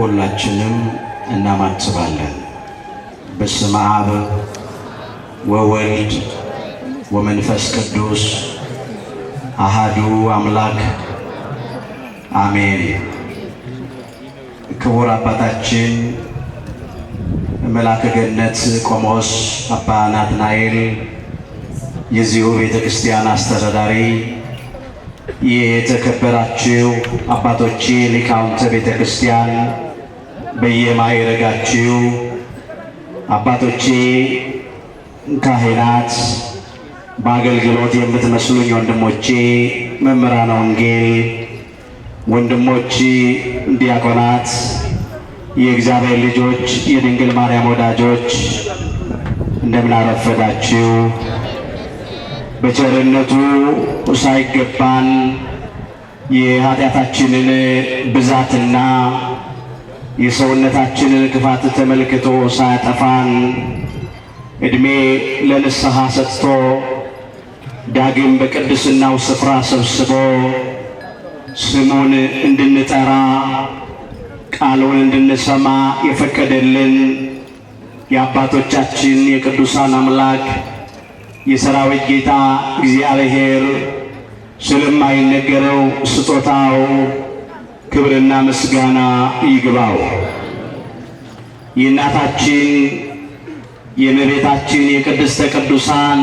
ሁላችንም እናማትባለን። በስመ አብ ወወልድ ወመንፈስ ቅዱስ አሃዱ አምላክ አሜን። ክቡር አባታችን መልአከ ገነት ቆሞስ አባ ናትናኤል የዚሁ ቤተክርስቲያን አስተዳዳሪ፣ የተከበራችሁ አባቶቼ ሊቃውንተ ቤተክርስቲያን በየማዕረጋችሁ፣ አባቶቼ ካህናት፣ በአገልግሎት የምትመስሉኝ ወንድሞቼ መምህራነ ወንጌል፣ ወንድሞቼ ዲያቆናት፣ የእግዚአብሔር ልጆች፣ የድንግል ማርያም ወዳጆች እንደምን አረፈዳችሁ። በቸርነቱ ሳይገባን የኃጢአታችንን ብዛትና የሰውነታችንን ክፋት ተመልክቶ ሳያጠፋን ዕድሜ ለንስሐ ሰጥቶ ዳግም በቅድስናው ስፍራ ሰብስቦ ስሙን እንድንጠራ ቃሉን እንድንሰማ የፈቀደልን የአባቶቻችን የቅዱሳን አምላክ የሰራዊት ጌታ እግዚአብሔር ስለማይነገረው ስጦታው ክብርና ምስጋና ይግባው። የእናታችን የእመቤታችን የቅድስተ ቅዱሳን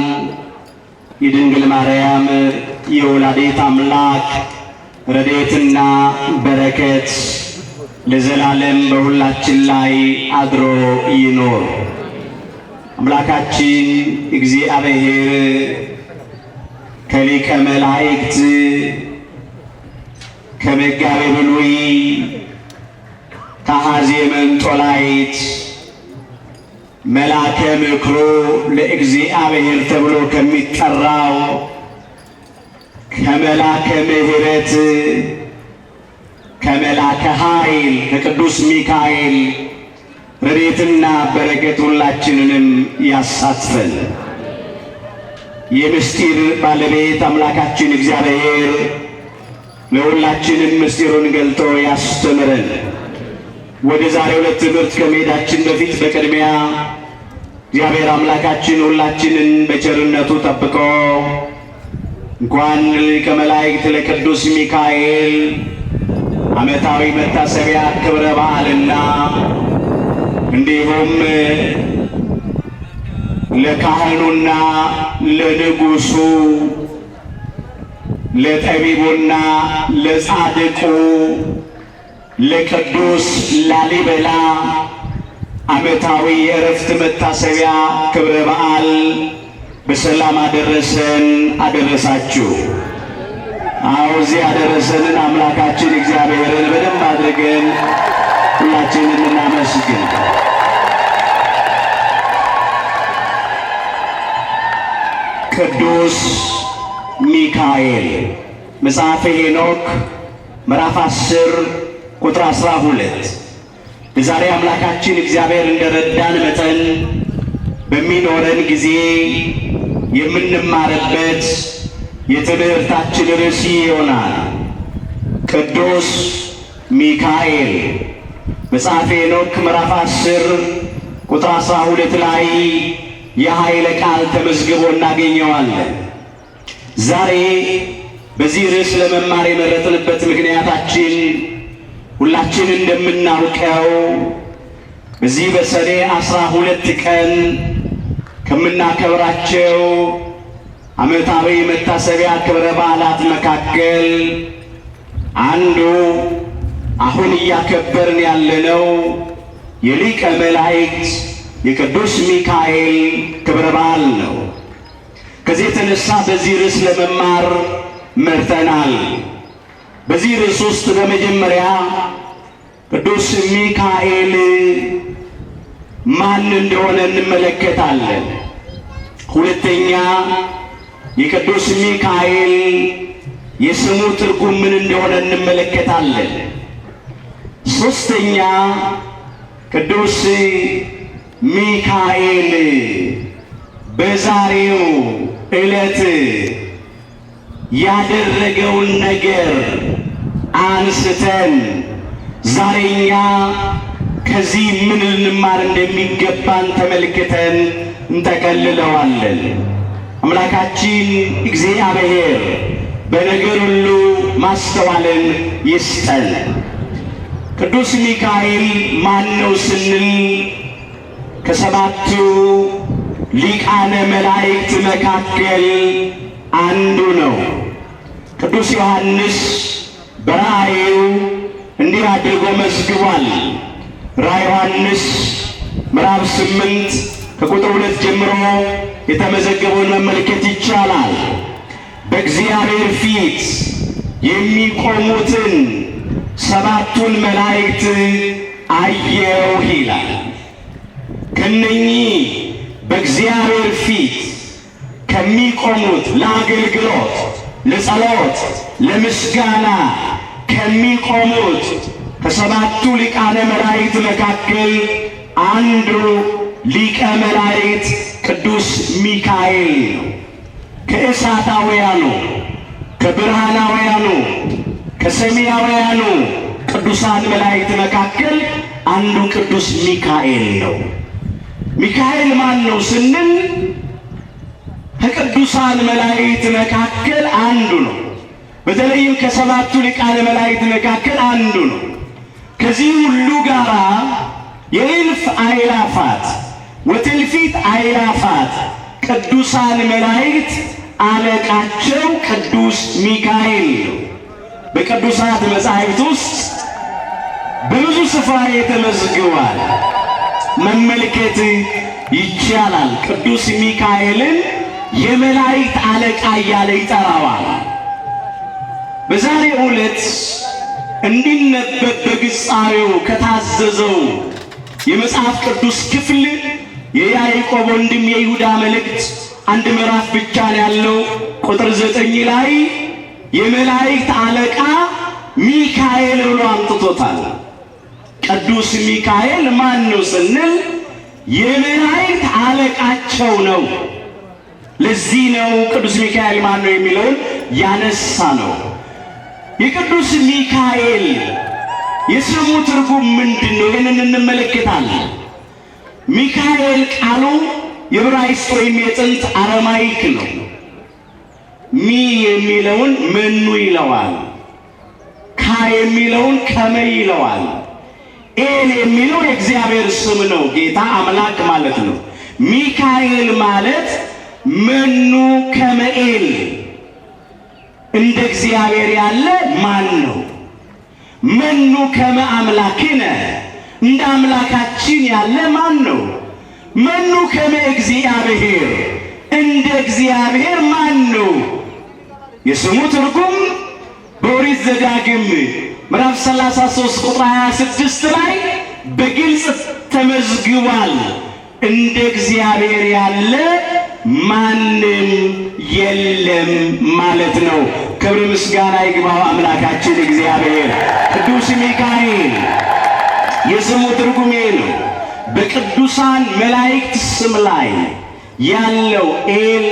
የድንግል ማርያም የወላዲተ አምላክ ረድኤትና በረከት ለዘላለም በሁላችን ላይ አድሮ ይኖር። አምላካችን እግዚአብሔር ከሊቀ መላእክት ከመጋቤ ብሉይ ከአኀዜ መንጦላዕት መልአከ ምክሩ ለእግዚአብሔር ተብሎ ከሚጠራው ከመልአከ ምሕረት ከመልአከ ኃይል ከቅዱስ ሚካኤል ረድኤትና በረከት ሁላችንንም ያሳትፈን። የምስጢር ባለቤት አምላካችን እግዚአብሔር ለሁላችንም ምስጢሩን ገልጦ ያስተምረን። ወደ ዛሬው ዕለት ትምህርት ከመሄዳችን በፊት በቅድሚያ እግዚአብሔር አምላካችን ሁላችንን በቸርነቱ ጠብቆ እንኳን ሊቀ መላእክት ለቅዱስ ሚካኤል ዓመታዊ መታሰቢያ ክብረ በዓልና እንዲሁም ለካህኑና ለንጉሡ ለጠቢቡና ለጻድቁ ለቅዱስ ላሊበላ ዓመታዊ የዕረፍት መታሰቢያ ክብረ በዓል በሰላም አደረሰን አደረሳችሁ። እዚህ ያደረሰንን አምላካችን እግዚአብሔርን በደንብ አድርገን ሁላችንን እናመስግን። ቅዱስ ሚካኤል መጽሐፈ ሄኖክ ምዕራፍ 10 ቁጥር 12። በዛሬ አምላካችን እግዚአብሔር እንደረዳን መጠን በሚኖረን ጊዜ የምንማርበት የትምህርታችን ርዕስ ይሆናል። ቅዱስ ሚካኤል መጽሐፈ ሄኖክ ምዕራፍ 10 ቁጥር 12 ላይ የኃይለ ቃል ተመዝግቦ እናገኘዋለን። ዛሬ በዚህ ርዕስ ለመማር የመረጥንበት ምክንያታችን ሁላችን እንደምናውቀው በዚህ በሰኔ 12 ቀን ከምናከብራቸው ዓመታዊ መታሰቢያ ክብረ በዓላት መካከል አንዱ አሁን እያከበርን ያለነው የሊቀ መላእክት የቅዱስ ሚካኤል ክብረ በዓል ነው። ከዚህ የተነሳ በዚህ ርዕስ ለመማር መርጠናል። በዚህ ርዕስ ውስጥ በመጀመሪያ ቅዱስ ሚካኤል ማን እንደሆነ እንመለከታለን። ሁለተኛ የቅዱስ ሚካኤል የስሙ ትርጉም ምን እንደሆነ እንመለከታለን። ሶስተኛ ቅዱስ ሚካኤል በዛሬው ዕለት ያደረገውን ነገር አንስተን ዛሬኛ ከዚህ ምን ልንማር እንደሚገባን ተመልክተን እንጠቀልለዋለን። አምላካችን እግዚአብሔር በነገር ሁሉ ማስተዋልን ይስጠን። ቅዱስ ሚካኤል ማን ነው ስንል ከሰባቱ ሊቃነ መላእክት መካከል አንዱ ነው። ቅዱስ ዮሐንስ በራእዩ እንዲህ አድርጎ መዝግቧል። ራእየ ዮሐንስ ምዕራፍ 8 ከቁጥር 2 ጀምሮ የተመዘገበውን መመልከት ይቻላል። በእግዚአብሔር ፊት የሚቆሙትን ሰባቱን መላእክት አየሁ ይላል። ከነኚህ በእግዚአብሔር ፊት ከሚቆሙት ለአገልግሎት፣ ለጸሎት፣ ለምስጋና ከሚቆሙት ከሰባቱ ሊቃነ መላእክት መካከል አንዱ ሊቀ መላእክት ቅዱስ ሚካኤል ነው። ከእሳታውያኑ፣ ከብርሃናውያኑ፣ ከሰማያውያኑ ቅዱሳን መላእክት መካከል አንዱ ቅዱስ ሚካኤል ነው። ሚካኤል ማን ነው ስንል ከቅዱሳን መላእክት መካከል አንዱ ነው። በተለይም ከሰባቱ ሊቃነ መላእክት መካከል አንዱ ነው። ከዚህ ሁሉ ጋራ የእልፍ አእላፋት ወትእልፊት አእላፋት ቅዱሳን መላእክት አለቃቸው ቅዱስ ሚካኤል ነው። በቅዱሳት መጻሕፍት ውስጥ በብዙ ስፍራ የተመዝግቧል፣ መመልከት ይቻላል። ቅዱስ ሚካኤልን የመላእክት አለቃ እያለ ይጠራዋል። በዛሬው ዕለት እንዲነበብ በግጻዌው ከታዘዘው የመጽሐፍ ቅዱስ ክፍል የያዕቆብ ወንድም የይሁዳ መልእክት አንድ ምዕራፍ ብቻ ነው ያለው። ቁጥር 9 ላይ የመላእክት አለቃ ሚካኤል ብሎ አምጥቶታል። ቅዱስ ሚካኤል ማን ነው ስንል የመላእክት አለቃቸው ነው። ለዚህ ነው ቅዱስ ሚካኤል ማን ነው የሚለውን ያነሳ ነው። የቅዱስ ሚካኤል የስሙ ትርጉም ምንድን ነው? ይህንን እንመለከታለን። ሚካኤል ቃሉ የዕብራይስጥ ወይም የጥንት አረማይክ ነው። ሚ የሚለውን መኑ ይለዋል። ካ የሚለውን ከመ ይለዋል። ኤል የሚለው የእግዚአብሔር ስም ነው። ጌታ አምላክ ማለት ነው። ሚካኤል ማለት መኑ ከመ ኤል፣ እንደ እግዚአብሔር ያለ ማን ነው? መኑ ከመ አምላክነ፣ እንደ አምላካችን ያለ ማን ነው? መኑ ከመ እግዚአብሔር፣ እንደ እግዚአብሔር ማን ነው? የስሙ ትርጉም በኦሪት ዘዳግም ምዕራፍ 33 ቁጥር 26 ላይ በግልጽ ተመዝግቧል። እንደ እግዚአብሔር ያለ ማንም የለም ማለት ነው። ክብር ምስጋና ይግባው አምላካችን እግዚአብሔር። ቅዱስ ሚካኤል የስሙ ትርጉሜ ነው። በቅዱሳን መላእክት ስም ላይ ያለው ኤል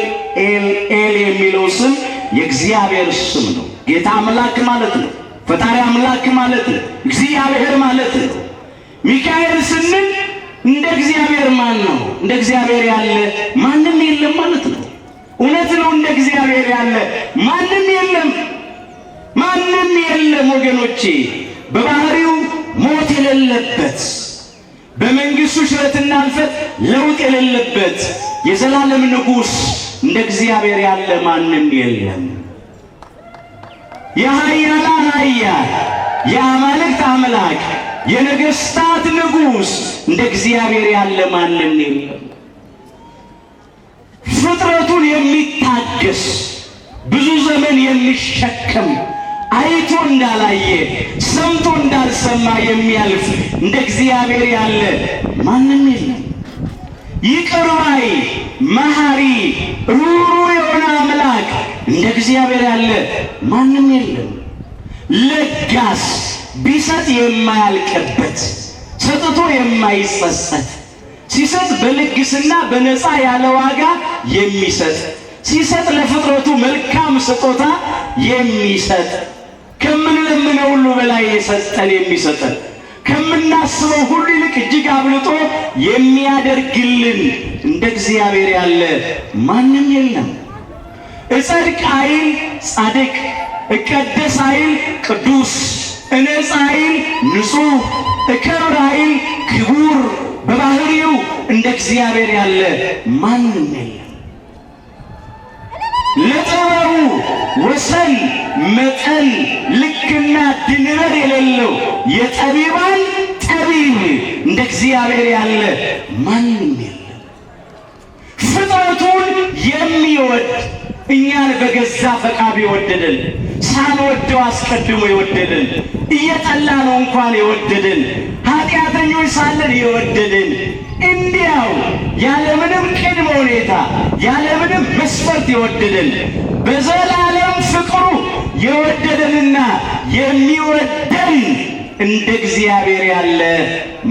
ኤል ኤል የሚለው ስም የእግዚአብሔር ስም ነው። ጌታ አምላክ ማለት ነው። ፈጣሪ አምላክ ማለት ነው። እግዚአብሔር ማለት ነው። ሚካኤል ስንል እንደ እግዚአብሔር ማን ነው? እንደ እግዚአብሔር ያለ ማንም የለም ማለት ነው። እውነት ነው። እንደ እግዚአብሔር ያለ ማንም የለም፣ ማንም የለም ወገኖቼ። በባህሪው ሞት የሌለበት፣ በመንግስቱ ሽረትና እልፈት ለውጥ የሌለበት የዘላለም ንጉሥ እንደ እግዚአብሔር ያለ ማንም የለም። የኃያላን ኃያል፣ የአማልክት አምላክ፣ የነገሥታት ንጉሥ እንደ እግዚአብሔር ያለ ማንም የለም። ፍጥረቱን የሚታገስ ብዙ ዘመን የሚሸከም አይቶ እንዳላየ ሰምቶ እንዳልሰማ የሚያልፍ እንደ እግዚአብሔር ያለ ማንም የለም። ይቅር ባይ መሐሪ ሩህሩህ የሆነ አምላክ እንደ እግዚአብሔር ያለ ማንም የለም። ለጋስ ቢሰጥ የማያልቅበት ሰጥቶ የማይጸጸት ሲሰጥ በልግስና በነፃ ያለ ዋጋ የሚሰጥ ሲሰጥ ለፍጥረቱ መልካም ስጦታ የሚሰጥ ከምንለምነው ሁሉ በላይ የሰጠን የሚሰጠን ከምናስበው ሁሉ ይልቅ እጅግ አብልጦ የሚያደርግልን እንደ እግዚአብሔር ያለ ማንም የለም። እጸድቅ አይል ጻድቅ፣ እቀደስ አይል ቅዱስ፣ እነጻ አይል ንጹሕ፣ እከብር አይል ክቡር፣ በባህሪው እንደ እግዚአብሔር ያለ ማንም የለም። ለጥበቡ ወሰን መጠን ልክና ድንበር የሌለው የጠቢባን ጠቢብ እንደ እግዚአብሔር ያለ ማንም የለም። ፍጥረቱን የሚወድ እኛን በገዛ ፈቃዱ የወደደን ሳንወደው አስቀድሞ የወደደን እየጠላ ነው እንኳን የወደደን ኃጢአተኞች ሳለን የወደደን እንዲያው ያለምንም ቅድመ ሁኔታ ያለምንም መስፈርት የወደደን በዘላለም ፍቅሩ የወደደንና የሚወደን እንደ እግዚአብሔር ያለ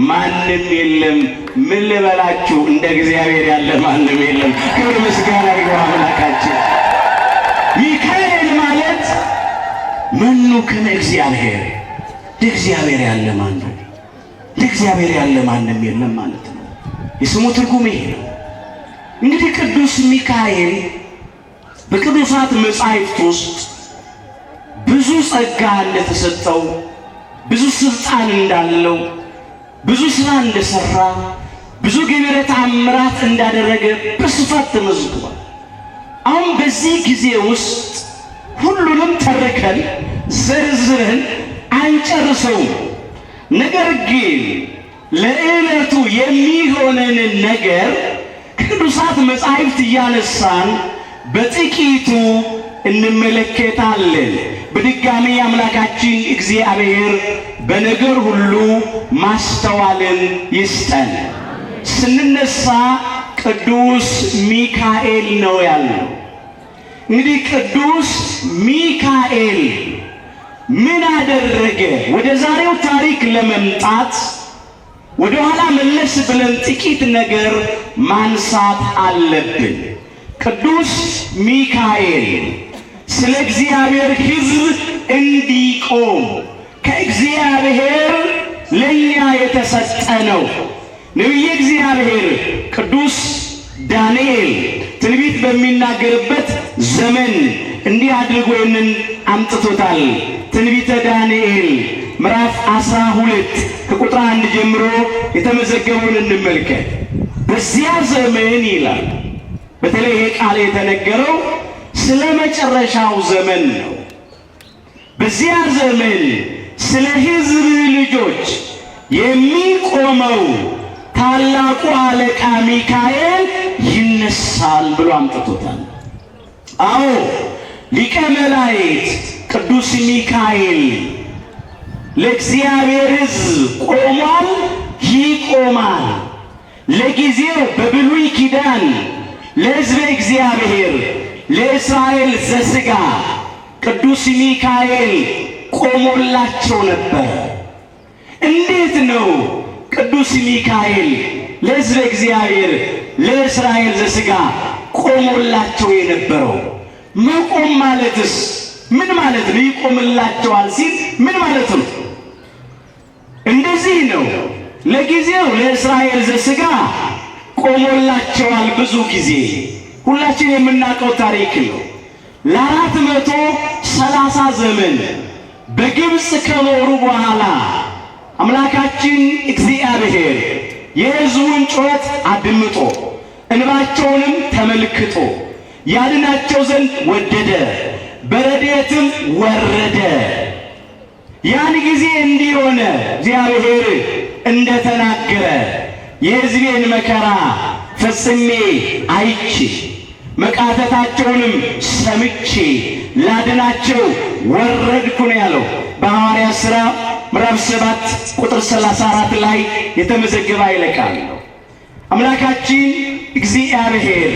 ማንም የለም። ምን ልበላችሁ? እንደ እግዚአብሔር ያለ ማንም የለም። ክብር ምስጋና ይግባው አምላካችን። ሚካኤል ማለት መኑ ከመ እግዚአብሔር፣ እንደ እግዚአብሔር ያለ ማን ነው? እንደ እግዚአብሔር ያለ ማንም የለም ማለት ነው። የስሙ ትርጉም ይሄ ነው። እንግዲህ ቅዱስ ሚካኤል በቅዱሳት መጻሕፍት ውስጥ ብዙ ጸጋ እንደተሰጠው፣ ብዙ ስልጣን እንዳለው፣ ብዙ ስራ እንደሰራ፣ ብዙ ገቢረ ተአምራት እንዳደረገ በስፋት ተመዝግቧል። አሁን በዚህ ጊዜ ውስጥ ሁሉንም ተርከን ዘርዝረን አንጨርሰውም። ነገር ግን ለዕለቱ የሚሆነንን ነገር ቅዱሳት መጻሕፍት እያነሳን በጥቂቱ እንመለከታለን። በድጋሚ አምላካችን እግዚአብሔር በነገር ሁሉ ማስተዋልን ይስጠን። ስንነሳ ቅዱስ ሚካኤል ነው ያለው። እንግዲህ ቅዱስ ሚካኤል ምን አደረገ? ወደ ዛሬው ታሪክ ለመምጣት ወደ ኋላ መለስ ብለን ጥቂት ነገር ማንሳት አለብን። ቅዱስ ሚካኤል ስለ እግዚአብሔር ሕዝብ እንዲቆም ከእግዚአብሔር ለኛ የተሰጠ ነው። ነቢየ እግዚአብሔር ቅዱስ ዳንኤል ትንቢት በሚናገርበት ዘመን እንዲህ አድርጎ ይህንን አምጥቶታል። ትንቢተ ዳንኤል ምዕራፍ 12 ከቁጥር 1 ጀምሮ የተመዘገበውን እንመልከት። በዚያ ዘመን ይላል። በተለይ ይሄ ቃል የተነገረው ስለ መጨረሻው ዘመን ነው። በዚያ ዘመን ስለ ሕዝብ ልጆች የሚቆመው ታላቁ አለቃ ሚካኤል ይነሳል ብሎ አምጥቶታል። አዎ ሊቀ መላእክት ቅዱስ ሚካኤል ለእግዚአብሔር ሕዝብ ቆሟል፣ ይቆማል። ለጊዜው በብሉይ ኪዳን ለሕዝበ እግዚአብሔር ለእስራኤል ዘሥጋ ቅዱስ ሚካኤል ቆሞላቸው ነበር። እንዴት ነው ቅዱስ ሚካኤል ለሕዝበ እግዚአብሔር ለእስራኤል ዘሥጋ ቆሞላቸው የነበረው? መቆም ማለትስ ምን ማለት ነው? ይቆምላቸዋል ሲል ምን ማለት ነው? እንደዚህ ነው። ለጊዜው ለእስራኤል ዘሥጋ ቆሞላቸዋል። ብዙ ጊዜ ሁላችን የምናውቀው ታሪክ ነው። ለ430 ዘመን በግብፅ ከኖሩ በኋላ አምላካችን እግዚአብሔር የሕዝቡን ጩኸት አድምጦ እንባቸውንም ተመልክቶ ያድናቸው ዘንድ ወደደ፣ በረድኤትም ወረደ። ያን ጊዜ እንዲህ ሆነ። እግዚአብሔር እንደተናገረ የሕዝቤን መከራ ፈጽሜ አይቼ መቃተታቸውንም ሰምቼ ላድናቸው ወረድኩ ነው ያለው በሐዋርያት ሥራ ምዕራፍ 7 ቁጥር 34 ላይ የተመዘገበ ኃይለ ቃል ነው። አምላካችን እግዚአብሔር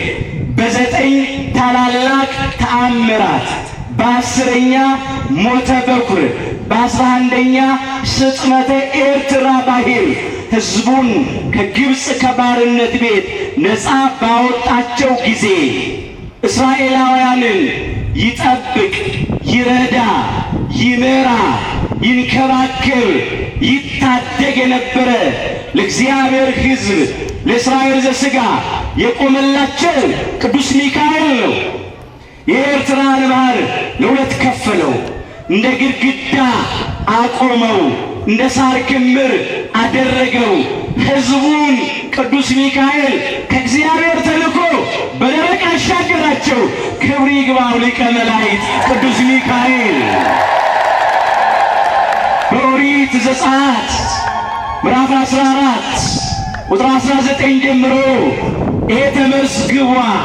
በ9 ታላላቅ ተአምራት በ10ኛ ሞተ በኩር በ11ኛ ስጥመተ ኤርትራ ባሕር ሕዝቡን ከግብፅ ከባርነት ቤት ነፃ ባወጣቸው ጊዜ እስራኤላውያንን ይጠብቅ፣ ይረዳ፣ ይመራ፣ ይንከባከብ፣ ይታደግ የነበረ ለእግዚአብሔር ሕዝብ ለእስራኤል ዘሥጋ የቆመላቸው ቅዱስ ሚካኤል ነው። የኤርትራን ባህር ለሁለት ከፈለው፣ እንደ ግድግዳ አቆመው፣ እንደ ሳር ክምር አደረገው። ሕዝቡን ቅዱስ ሚካኤል ከእግዚአብሔር ተልኮ በደረቅ አሻገራቸው። ክብር ይግባው ሊቀ መላእክት ቅዱስ ሚካኤል። በኦሪት ዘጸአት ምዕራፍ 14 ቁጥር 19 ጀምሮ ይሄ ተመዝግቧል።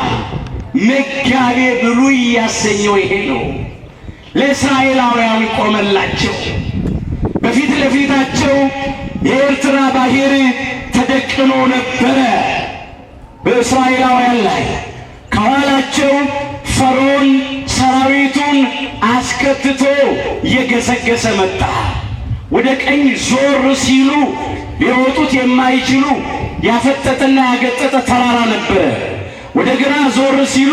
መጋቤ ብሉይ ያሰኘው ይሄ ነው። ለእስራኤላውያን ቆመላቸው። በፊት ለፊታቸው የኤርትራ ባህር ተደቅኖ ነበረ በእስራኤላውያን ላይ። ከኋላቸው ፈርዖን ሰራዊቱን አስከትቶ እየገሰገሰ መጣ። ወደ ቀኝ ዞር ሲሉ ሊወጡት የማይችሉ ያፈጠጠና ያገጠጠ ተራራ ነበረ። ወደ ግራ ዞር ሲሉ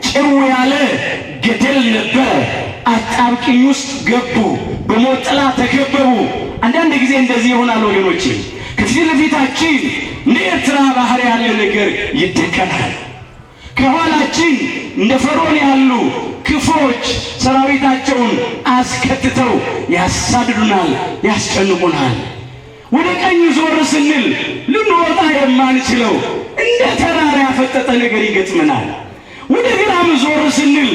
ጭው ያለ ገደል ነበረ። አጣብቂኝ ውስጥ ገቡ። በሞት ጥላ ተከበቡ። አንዳንድ ጊዜ እንደዚህ ይሆናል ወገኖቼ። ከፊት ለፊታችን እንደ ኤርትራ ባህር ያለ ነገር ይደቀናል። ከኋላችን እንደ ፈርዖን ያሉ ክፎች ሰራዊታቸውን አስከትተው ያሳድዱናል፣ ያስጨንቁናል። ወደ ቀኝ ዞር ስንል ልንወጣ የማንችለው እንደ ተራራ ያፈጠጠ ነገር ይገጥመናል። ወደ ግራም ዞር ስንል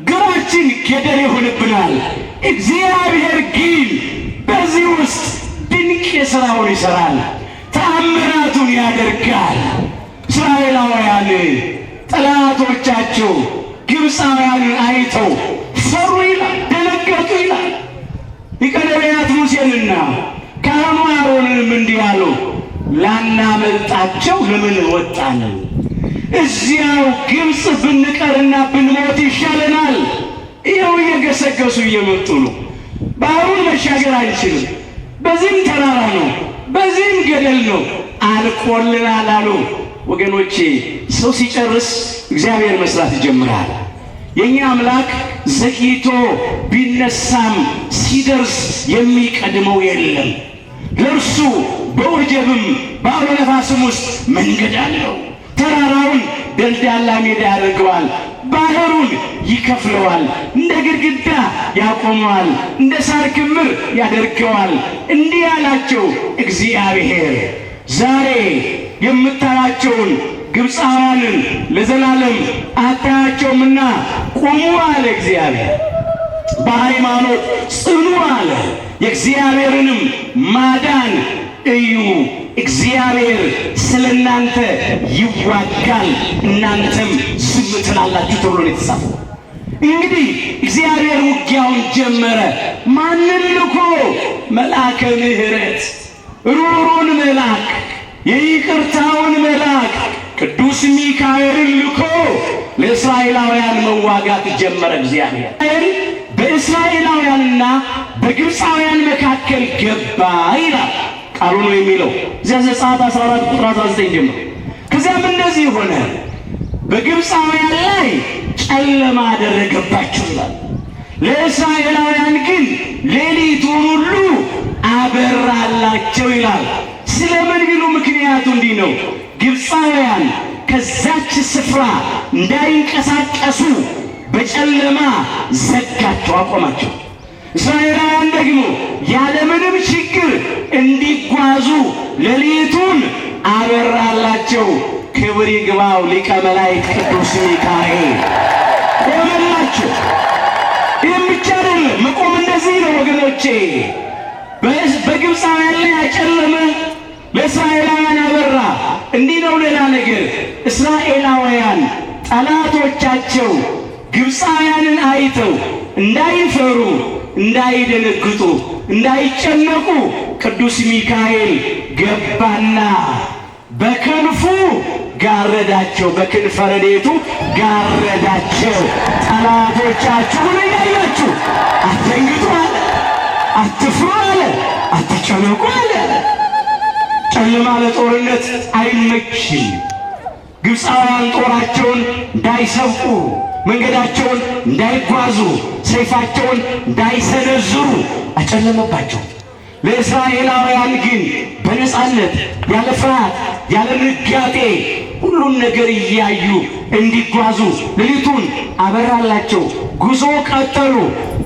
ግራችን ገደል ይሆንብናል። እግዚአብሔር ግን በዚህ ውስጥ ድንቅ የሥራውን ይሠራል፣ ተአምራቱን ያደርጋል። እስራኤላውያን ጠላቶቻቸው ግብፃውያንን አይተው ፈሩ ይላል፣ ደነገጡ ይላል። ሊቀ ነቢያት ሙሴንና ካህኑ አሮንንም እንዲህ አሉ፣ ላናመልጣቸው ለምን ወጣን? እዚያው ግብፅ ብንቀርና ብንሞት ይሻለናል። ይኸው እየገሰገሱ እየመጡ ነው። ባህሩን መሻገር አይችልም። በዚህም ተራራ ነው፣ በዚህም ገደል ነው፣ አልቆልናል አሉ። ወገኖቼ ሰው ሲጨርስ እግዚአብሔር መስራት ይጀምራል። የኛ አምላክ ዘግይቶ ቢነሳም ሲደርስ የሚቀድመው የለም። ለእርሱ በወጀብም በአውሎ ነፋስም ውስጥ መንገድ አለው። ተራራውን ደልዳላ ሜዳ ያደርገዋል፣ ባህሩን ይከፍለዋል፣ እንደ ግድግዳ ያቆመዋል፣ እንደ ሳር ክምር ያደርገዋል። እንዲህ ያላቸው እግዚአብሔር ዛሬ የምታያቸውን ግብፃውያንን ለዘላለም አታያቸውምና ቁሙ አለ እግዚአብሔር። በሃይማኖት ጽኑ አለ። የእግዚአብሔርንም ማዳን እዩ። እግዚአብሔር ስለ እናንተ ይዋጋል፣ እናንተም ዝም ትላላችሁ ተብሎ ነው የተጻፈው። እንግዲህ እግዚአብሔር ውጊያውን ጀመረ። ማንን ልኮ? መልአከ ምሕረት፣ ሩሩን መልአክ፣ የይቅርታውን መልአክ ቅዱስ ሚካኤልን ልኮ ለእስራኤላውያን መዋጋት ጀመረ። እግዚአብሔር በእስራኤላውያንና በግብፃውያን መካከል ገባ ይላል ቃሉ ነው የሚለው። እዚያ ዘጸአት 14 ቁጥር 19 ጀምሮ ከዚያም እንደዚህ ሆነ፣ በግብፃውያን ላይ ጨለማ አደረገባቸው ይላል። ለእስራኤላውያን ግን ሌሊቱን ሁሉ አበራላቸው ይላል። ስለምን ቢሉ ምክንያቱ እንዲህ ነው። ግብፃውያን ከዛች ስፍራ እንዳይንቀሳቀሱ በጨለማ ዘጋቸው፣ አቆማቸው። እስራኤላውያን ደግሞ ያለምንም ችግር እንዲጓዙ ሌሊቱን አበራላቸው። ክብር ይግባው ሊቀ መላእክት ቅዱስ ሚካኤል ቆመላቸው። ይህም ብቻ አይደለም፣ መቆም እንደዚህ ነው ወገኖቼ። በግብፃውያን ላይ ያጨለመ ለእስራኤላውያን አበራ። እንዲህ ነው። ሌላ ነገር እስራኤላውያን ጠላቶቻቸው ግብፃውያንን አይተው እንዳይፈሩ፣ እንዳይደነግጡ፣ እንዳይጨነቁ ቅዱስ ሚካኤል ገባና በክንፉ ጋረዳቸው፣ በክንፈ ረድኤቱ ጋረዳቸው። ጠላቶቻችሁን እያያችሁ አትደንግጡ አለ፣ አትፍሩ አለ፣ አትጨነቁ አለ። ጨለማ ለጦርነት አይመችም። ግብፃውያን ጦራቸውን እንዳይሰብቁ መንገዳቸውን እንዳይጓዙ ሰይፋቸውን እንዳይሰነዝሩ አጨለመባቸው። ለእስራኤላውያን ግን በነፃነት ያለ ፍርሃት ያለ ንጋጤ ሁሉን ነገር እያዩ እንዲጓዙ ሌሊቱን አበራላቸው። ጉዞ ቀጠሉ።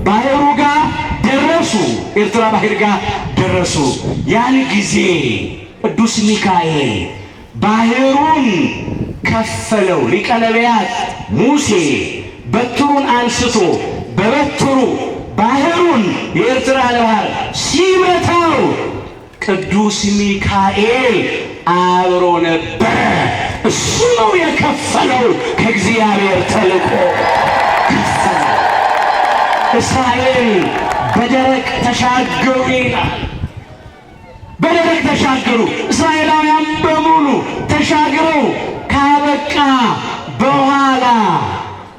ባህሩ ጋር ደረሱ። ኤርትራ ባህር ጋር ደረሱ። ያን ጊዜ ቅዱስ ሚካኤል ባህሩን ከፈለው። ሊቀ ነቢያት ሙሴ በትሩን አንስቶ በበትሩ ባህሩን የኤርትራን ባህር ሲመታው ቅዱስ ሚካኤል አብሮ ነበረ። እሱ ነው የከፈለው። ከእግዚአብሔር ተልኮ ከፈለ። እስራኤል በደረቅ ተሻገሩ ይላል። በደረቅ ተሻገሩ። እስራኤላውያን በሙሉ ተሻግረው ካበቃ በኋላ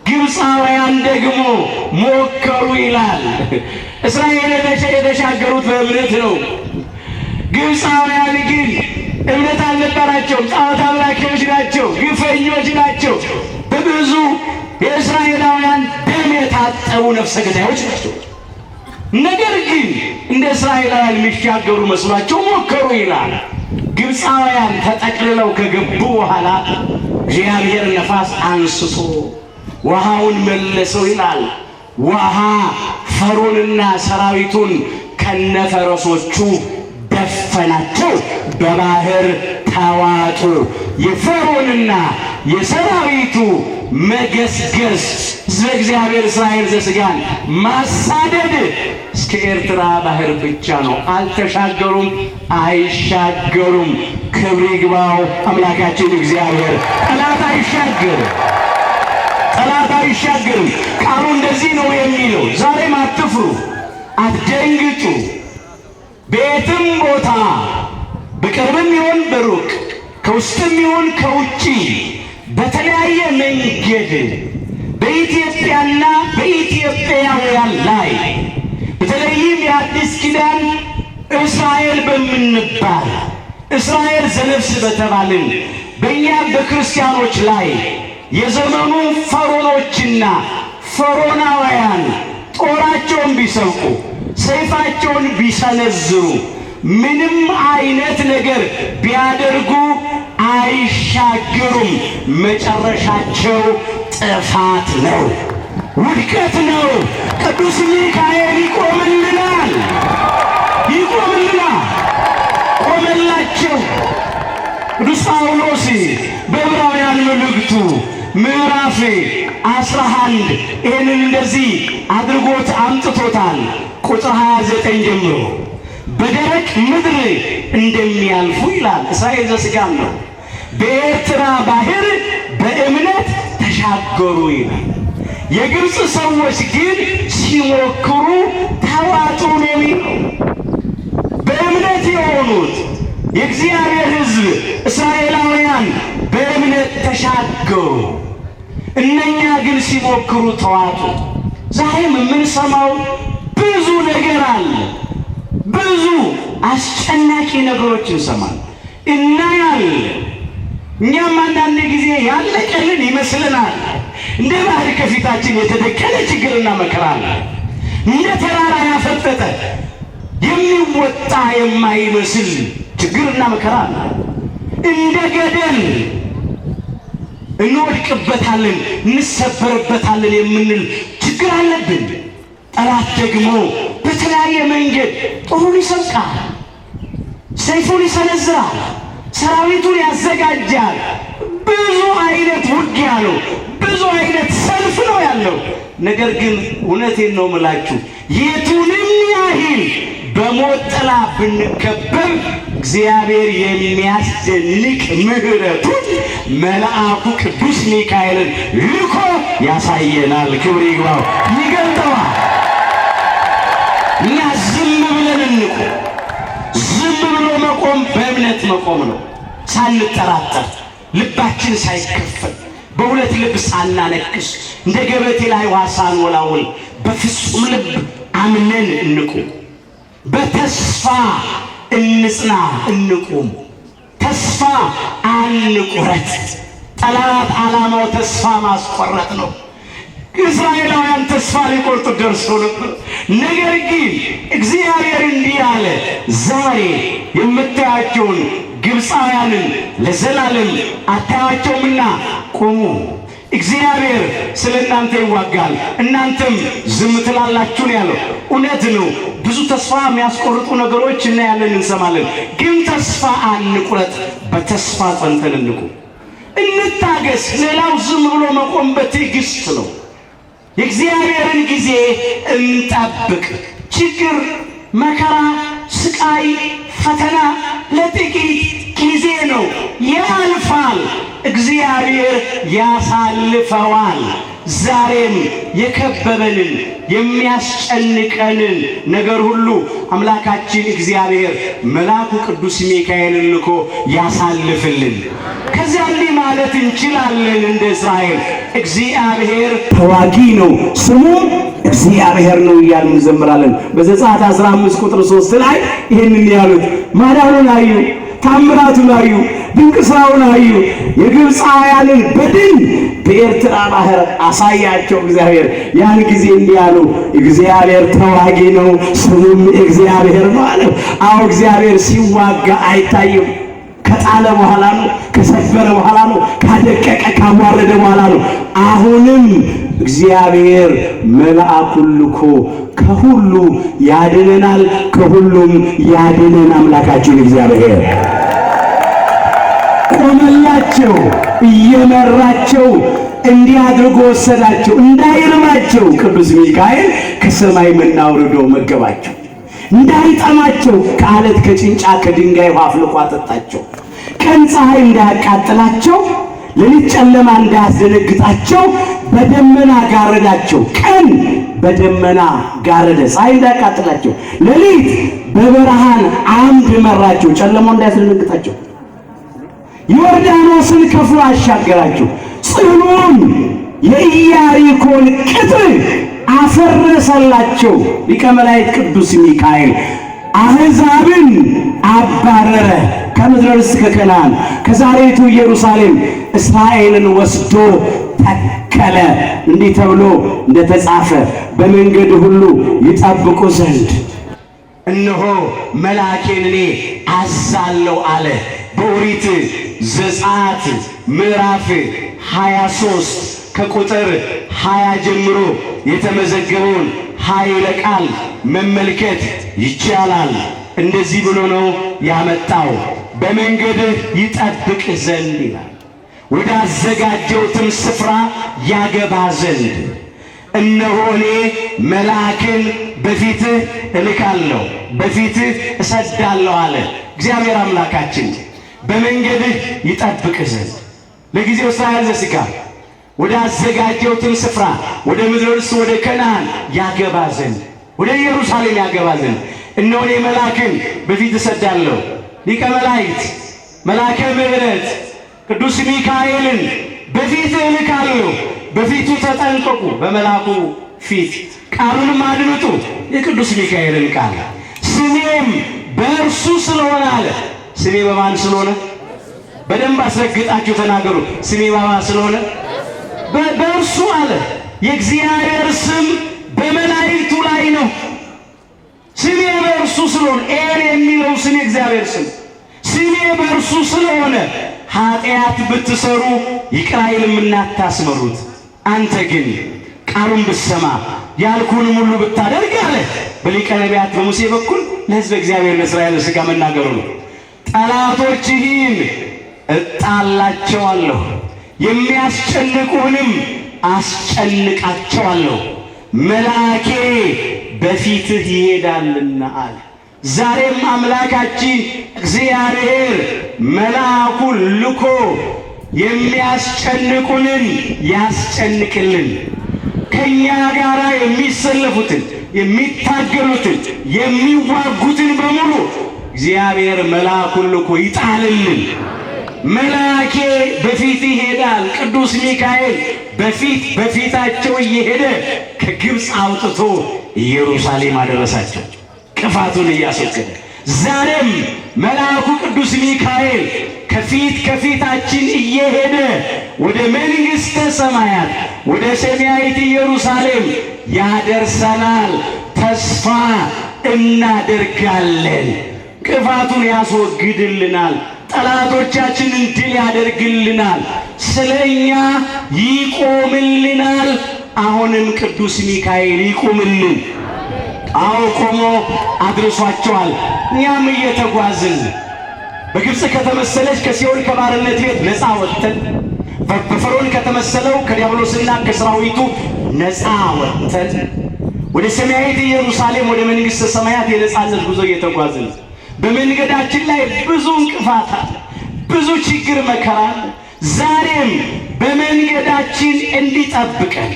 ግብፃውያን ደግሞ ሞከሩ ይላል። እስራኤል የተሻገሩት በእምነት ነው። ግብፃውያን ግን እምነት አልነበራቸውም። ጣዖት አምላኪዎች ናቸው፣ ግፈኞች ናቸው። በብዙ የእስራኤላውያን ደም የታጠቡ ነፍሰ ገዳዮች ናቸው። ነገር ግን እንደ እስራኤላውያን የሚሻገሩ መስሏቸው ሞከሩ ይላል። ግብፃውያን ተጠቅልለው ከገቡ በኋላ እግዚአብሔር ነፋስ አንስቶ ውሃውን መለሰው ይላል። ውሃ ፈርዖንና ሰራዊቱን ከነፈረሶቹ ደፈናቸው፣ በባህር ተዋጡ። የፈርዖንና የሰራዊቱ መገስገስ ሕዝበ እግዚአብሔር እስራኤል ዘሥጋን ማሳደድ እስከ ኤርትራ ባህር ብቻ ነው። አልተሻገሩም፣ አይሻገሩም። ክብር ይግባው አምላካችን እግዚአብሔር። ጠላት አይሻገርም፣ ጠላት አይሻገርም። ቃሉ እንደዚህ ነው የሚለው። ዛሬም አትፍሩ፣ አትደንግጡ። በየትም ቦታ በቅርብም ይሁን በሩቅ ከውስጥም ይሁን ከውጪ በተለያየ መንገድ በኢትዮጵያና በኢትዮጵያውያን ላይ በተለይም የአዲስ ኪዳን እስራኤል በምንባል እስራኤል ዘነፍስ በተባልን በእኛ በክርስቲያኖች ላይ የዘመኑ ፈርዖኖችና ፈርዖናውያን ጦራቸውን ቢሰብቁ ሰይፋቸውን ቢሰነዝሩ ምንም አይነት ነገር ቢያደርጉ አይሻገሩም። መጨረሻቸው ጥፋት ነው፣ ውድቀት ነው። ቅዱስ ሚካኤል ይቆምልናል፣ ይቆምልናል። ቆመላቸው። ቅዱስ ጳውሎስ በዕብራውያን መልእክቱ ምዕራፍ 11 ይህንን እንደዚህ አድርጎት አምጥቶታል። ቁጥር 29 ጀምሮ በደረቅ ምድር እንደሚያልፉ ይላል። እስራኤል ዘሥጋም ነው። በኤርትራ ባህር በእምነት ተሻገሩ ይላል። የግብፅ ሰዎች ግን ሲሞክሩ ተዋጡ ነው የሚለው። በእምነት የሆኑት የእግዚአብሔር ሕዝብ እስራኤላውያን በእምነት ተሻገሩ። እነኛ ግን ሲሞክሩ ተዋጡ። ዛሬም የምንሰማው ብዙ ነገር አለ። ብዙ አስጨናቂ ነገሮች እንሰማለን፣ እናያለን። እኛም አንዳንድ ጊዜ ያለቀልን ይመስልናል። እንደ ባህር ከፊታችን የተደቀነ ችግርና መከራ አለ። እንደ ተራራ ያፈጠጠ የሚወጣ የማይመስል ችግርና መከራ አለ። እንደ ገደል እንወድቅበታለን፣ እንሰበርበታለን የምንል ችግር አለብን። ጠላት ደግሞ በተለያየ መንገድ ጦሩን ይሰብቃል፣ ሰይፉን ይሰነዝራል፣ ሰራዊቱን ያዘጋጃል። ብዙ አይነት ውጊያ ነው፣ ብዙ አይነት ሰልፍ ነው ያለው። ነገር ግን እውነቴን ነው የምላችሁ፣ የቱንም ያህል በሞት ጥላ ብንከበብ እግዚአብሔር የሚያስደንቅ ምሕረቱን መልአኩ ቅዱስ ሚካኤልን ልኮ ያሳየናል። ክብር ይግባው፣ ይገልጠዋል። እኛ ዝም ብለን እንቁም። ዝም ብሎ መቆም በእምነት መቆም ነው። ሳንጠራጠር፣ ልባችን ሳይከፈል፣ በሁለት ልብ ሳናነክስ፣ እንደ ገበቴ ላይ ውሃ ሳንወላውል በፍጹም ልብ አምነን እንቁም። በተስፋ እንጽና፣ እንቁም። ተስፋ አንቁረጥ። ጠላት ዓላማው ተስፋ ማስቆረጥ ነው። እስራኤላውያን ተስፋ ሊቆርጡ ደርሰው ነበር። ነገር ግን እግዚአብሔር እንዲህ አለ፣ ዛሬ የምታያቸውን ግብፃውያንን ለዘላለም አታያቸውምና ቁሙ። እግዚአብሔር ስለ እናንተ ይዋጋል፣ እናንተም ዝም ትላላችሁ ነው ያለው። እውነት ነው። ብዙ ተስፋ የሚያስቆርጡ ነገሮች እናያለን፣ እንሰማለን። ግን ተስፋ አንቁረጥ፣ በተስፋ ጸንተን እንቁም፣ እንታገስ። ሌላው ዝም ብሎ መቆም በትዕግስት ነው። የእግዚአብሔርን ጊዜ እንጠብቅ። ችግር፣ መከራ፣ ስቃይ፣ ፈተና ለጥቂት ጊዜ ነው፣ ያልፋል። እግዚአብሔር ያሳልፈዋል። ዛሬም የከበበንን የሚያስጨንቀንን ነገር ሁሉ አምላካችን እግዚአብሔር መልአኩ ቅዱስ ሚካኤልን ልኮ ያሳልፍልን። ከዚያ እንዲህ ማለት እንችላለን እንደ እስራኤል እግዚአብሔር ተዋጊ ነው፣ ስሙ እግዚአብሔር ነው እያልን እንዘምራለን። በዘጸአት 15 ቁጥር 3 ላይ ይህንን ያሉት ማዳኑን አዩ፣ ታምራቱን አዩ፣ ድንቅ ሥራውን አዩ። የግብፃውያንን በድን በኤርትራ ባህር አሳያቸው እግዚአብሔር። ያን ጊዜ እንዲህ አሉ፣ እግዚአብሔር ተዋጊ ነው፣ ስሙም እግዚአብሔር ነው አለ። አዎ እግዚአብሔር ሲዋጋ አይታይም። ከጣለ በኋላ ነው፣ ከሰበረ በኋላ ነው፣ ካደቀቀ ካዋረደ በኋላ ነው። አሁንም እግዚአብሔር መልአኩን ልኮ ከሁሉ ያድነናል፣ ከሁሉም ያድነን አምላካችን እግዚአብሔር። ቆመላቸው፣ እየመራቸው እንዲህ አድርጎ ወሰዳቸው። እንዳይርባቸው ቅዱስ ሚካኤል ከሰማይ መና አውርዶ መገባቸው። እንዳይጠማቸው ከአለት ከጭንጫ ከድንጋይ ውሃ አፍልቆ አጠጣቸው። ቀን ፀሐይ እንዳያቃጥላቸው፣ ሌሊት ጨለማ እንዳያስደነግጣቸው በደመና ጋረዳቸው። ቀን በደመና ጋረደ፣ ፀሐይ እንዳያቃጥላቸው። ሌሊት በብርሃን አምድ መራቸው፣ ጨለማው እንዳያስደነግጣቸው። ዮርዳኖስን ከፍሎ አሻገራቸው። ጽኑን የኢያሪኮን ቅጥር አፈረሰላቸው። ሊቀ መላእክት ቅዱስ ሚካኤል አሕዛብን አባረረ ከምድረ ርስት ከከነዓን ከዛሬቱ ኢየሩሳሌም እስራኤልን ወስዶ ተከለ። እንዲህ ተብሎ እንደተጻፈ በመንገድ ሁሉ ይጠብቁ ዘንድ እነሆ መልአኬን እኔ አዛለሁ አለ። በኦሪት ዘጸአት ምዕራፍ 23 ከቁጥር 20 ጀምሮ የተመዘገበውን ኃይለ ቃል መመልከት ይቻላል። እንደዚህ ብሎ ነው ያመጣው። በመንገድህ ይጠብቅ ዘንድ ይላል፣ ወደ አዘጋጀሁትም ስፍራ ያገባ ዘንድ እነሆ እኔ መልአክን በፊትህ እልካለሁ፣ በፊትህ እሰዳለሁ አለ እግዚአብሔር አምላካችን። በመንገድህ ይጠብቅ ዘንድ ለጊዜው እስራኤል ዘሥጋ ወደ አዘጋጀሁትም ስፍራ ወደ ምድረ ርስት ወደ ከነዓን ያገባ ዘንድ ወደ ኢየሩሳሌም ያገባ ዘንድ እነሆ እኔ መልአክን በፊት እሰዳለሁ። ሊቀ መላእክት መልአከ ምሕረት ቅዱስ ሚካኤልን በፊት እልካለሁ። በፊቱ ተጠንቀቁ፣ በመልአኩ ፊት ቃሉንም አድምጡ፣ የቅዱስ ሚካኤልን ቃል። ስሜም በእርሱ ስለሆነ አለ። ስሜ በማን ስለሆነ? በደንብ አስረግጣችሁ ተናገሩ። ስሜ በማን ስለሆነ? በእርሱ አለ። የእግዚአብሔር ስም በመላእክቱ ላይ ነው። ስሜ በእርሱ ስለሆነ ኤል የሚለው ስም የእግዚአብሔር ስም ስሜ በእርሱ ስለሆነ ኃጢአት ብትሰሩ ይቅር አይልምና አታስመሩት። አንተ ግን ቃሉን ብትሰማ ያልኩህንም ሁሉ ብታደርግ አለ በሊቀ ነቢያት በሙሴ በኩል ለሕዝበ እግዚአብሔር ለእስራኤል ሥጋ መናገሩ ነው። ጠላቶችህን እጣላቸዋለሁ፣ የሚያስጨንቁህንም አስጨንቃቸዋለሁ፣ መልአኬ በፊትህ ይሄዳልና አለ። ዛሬም አምላካችን እግዚአብሔር መልአኩን ልኮ የሚያስጨንቁንን ያስጨንቅልን። ከኛ ጋር የሚሰለፉትን የሚታገሉትን የሚዋጉትን በሙሉ እግዚአብሔር መልአኩን ልኮ ይጣልልን። መልአኬ በፊት ይሄዳል። ቅዱስ ሚካኤል በፊታቸው እየሄደ ከግብፅ አውጥቶ ኢየሩሳሌም አደረሳቸው፣ ቅፋቱን እያስወገደ። ዛሬም መልአኩ ቅዱስ ሚካኤል ከፊታችን እየሄደ ወደ መንግሥተ ሰማያት ወደ ሰማያዊት ኢየሩሳሌም ያደርሰናል። ተስፋ እናደርጋለን። ክፋቱን ያስወግድልናል። ጠላቶቻችንን ድል ያደርግልናል። ስለኛ ይቆምልናል። አሁንም ቅዱስ ሚካኤል ይቆምልን። አዎ ቆሞ አድርሷቸዋል። እኛም እየተጓዝን በግብፅ ከተመሰለች ከሲኦል ከባርነት ቤት ነፃ ወጥተን በፈርዖን ከተመሰለው ከዲያብሎስና ከሰራዊቱ ነፃ ወጥተን ወደ ሰማያዊት ኢየሩሳሌም ወደ መንግሥተ ሰማያት የነፃነት ጉዞ እየተጓዝን በመንገዳችን ላይ ብዙ እንቅፋት አለ፣ ብዙ ችግር መከራ አለ። ዛሬም በመንገዳችን እንዲጠብቀን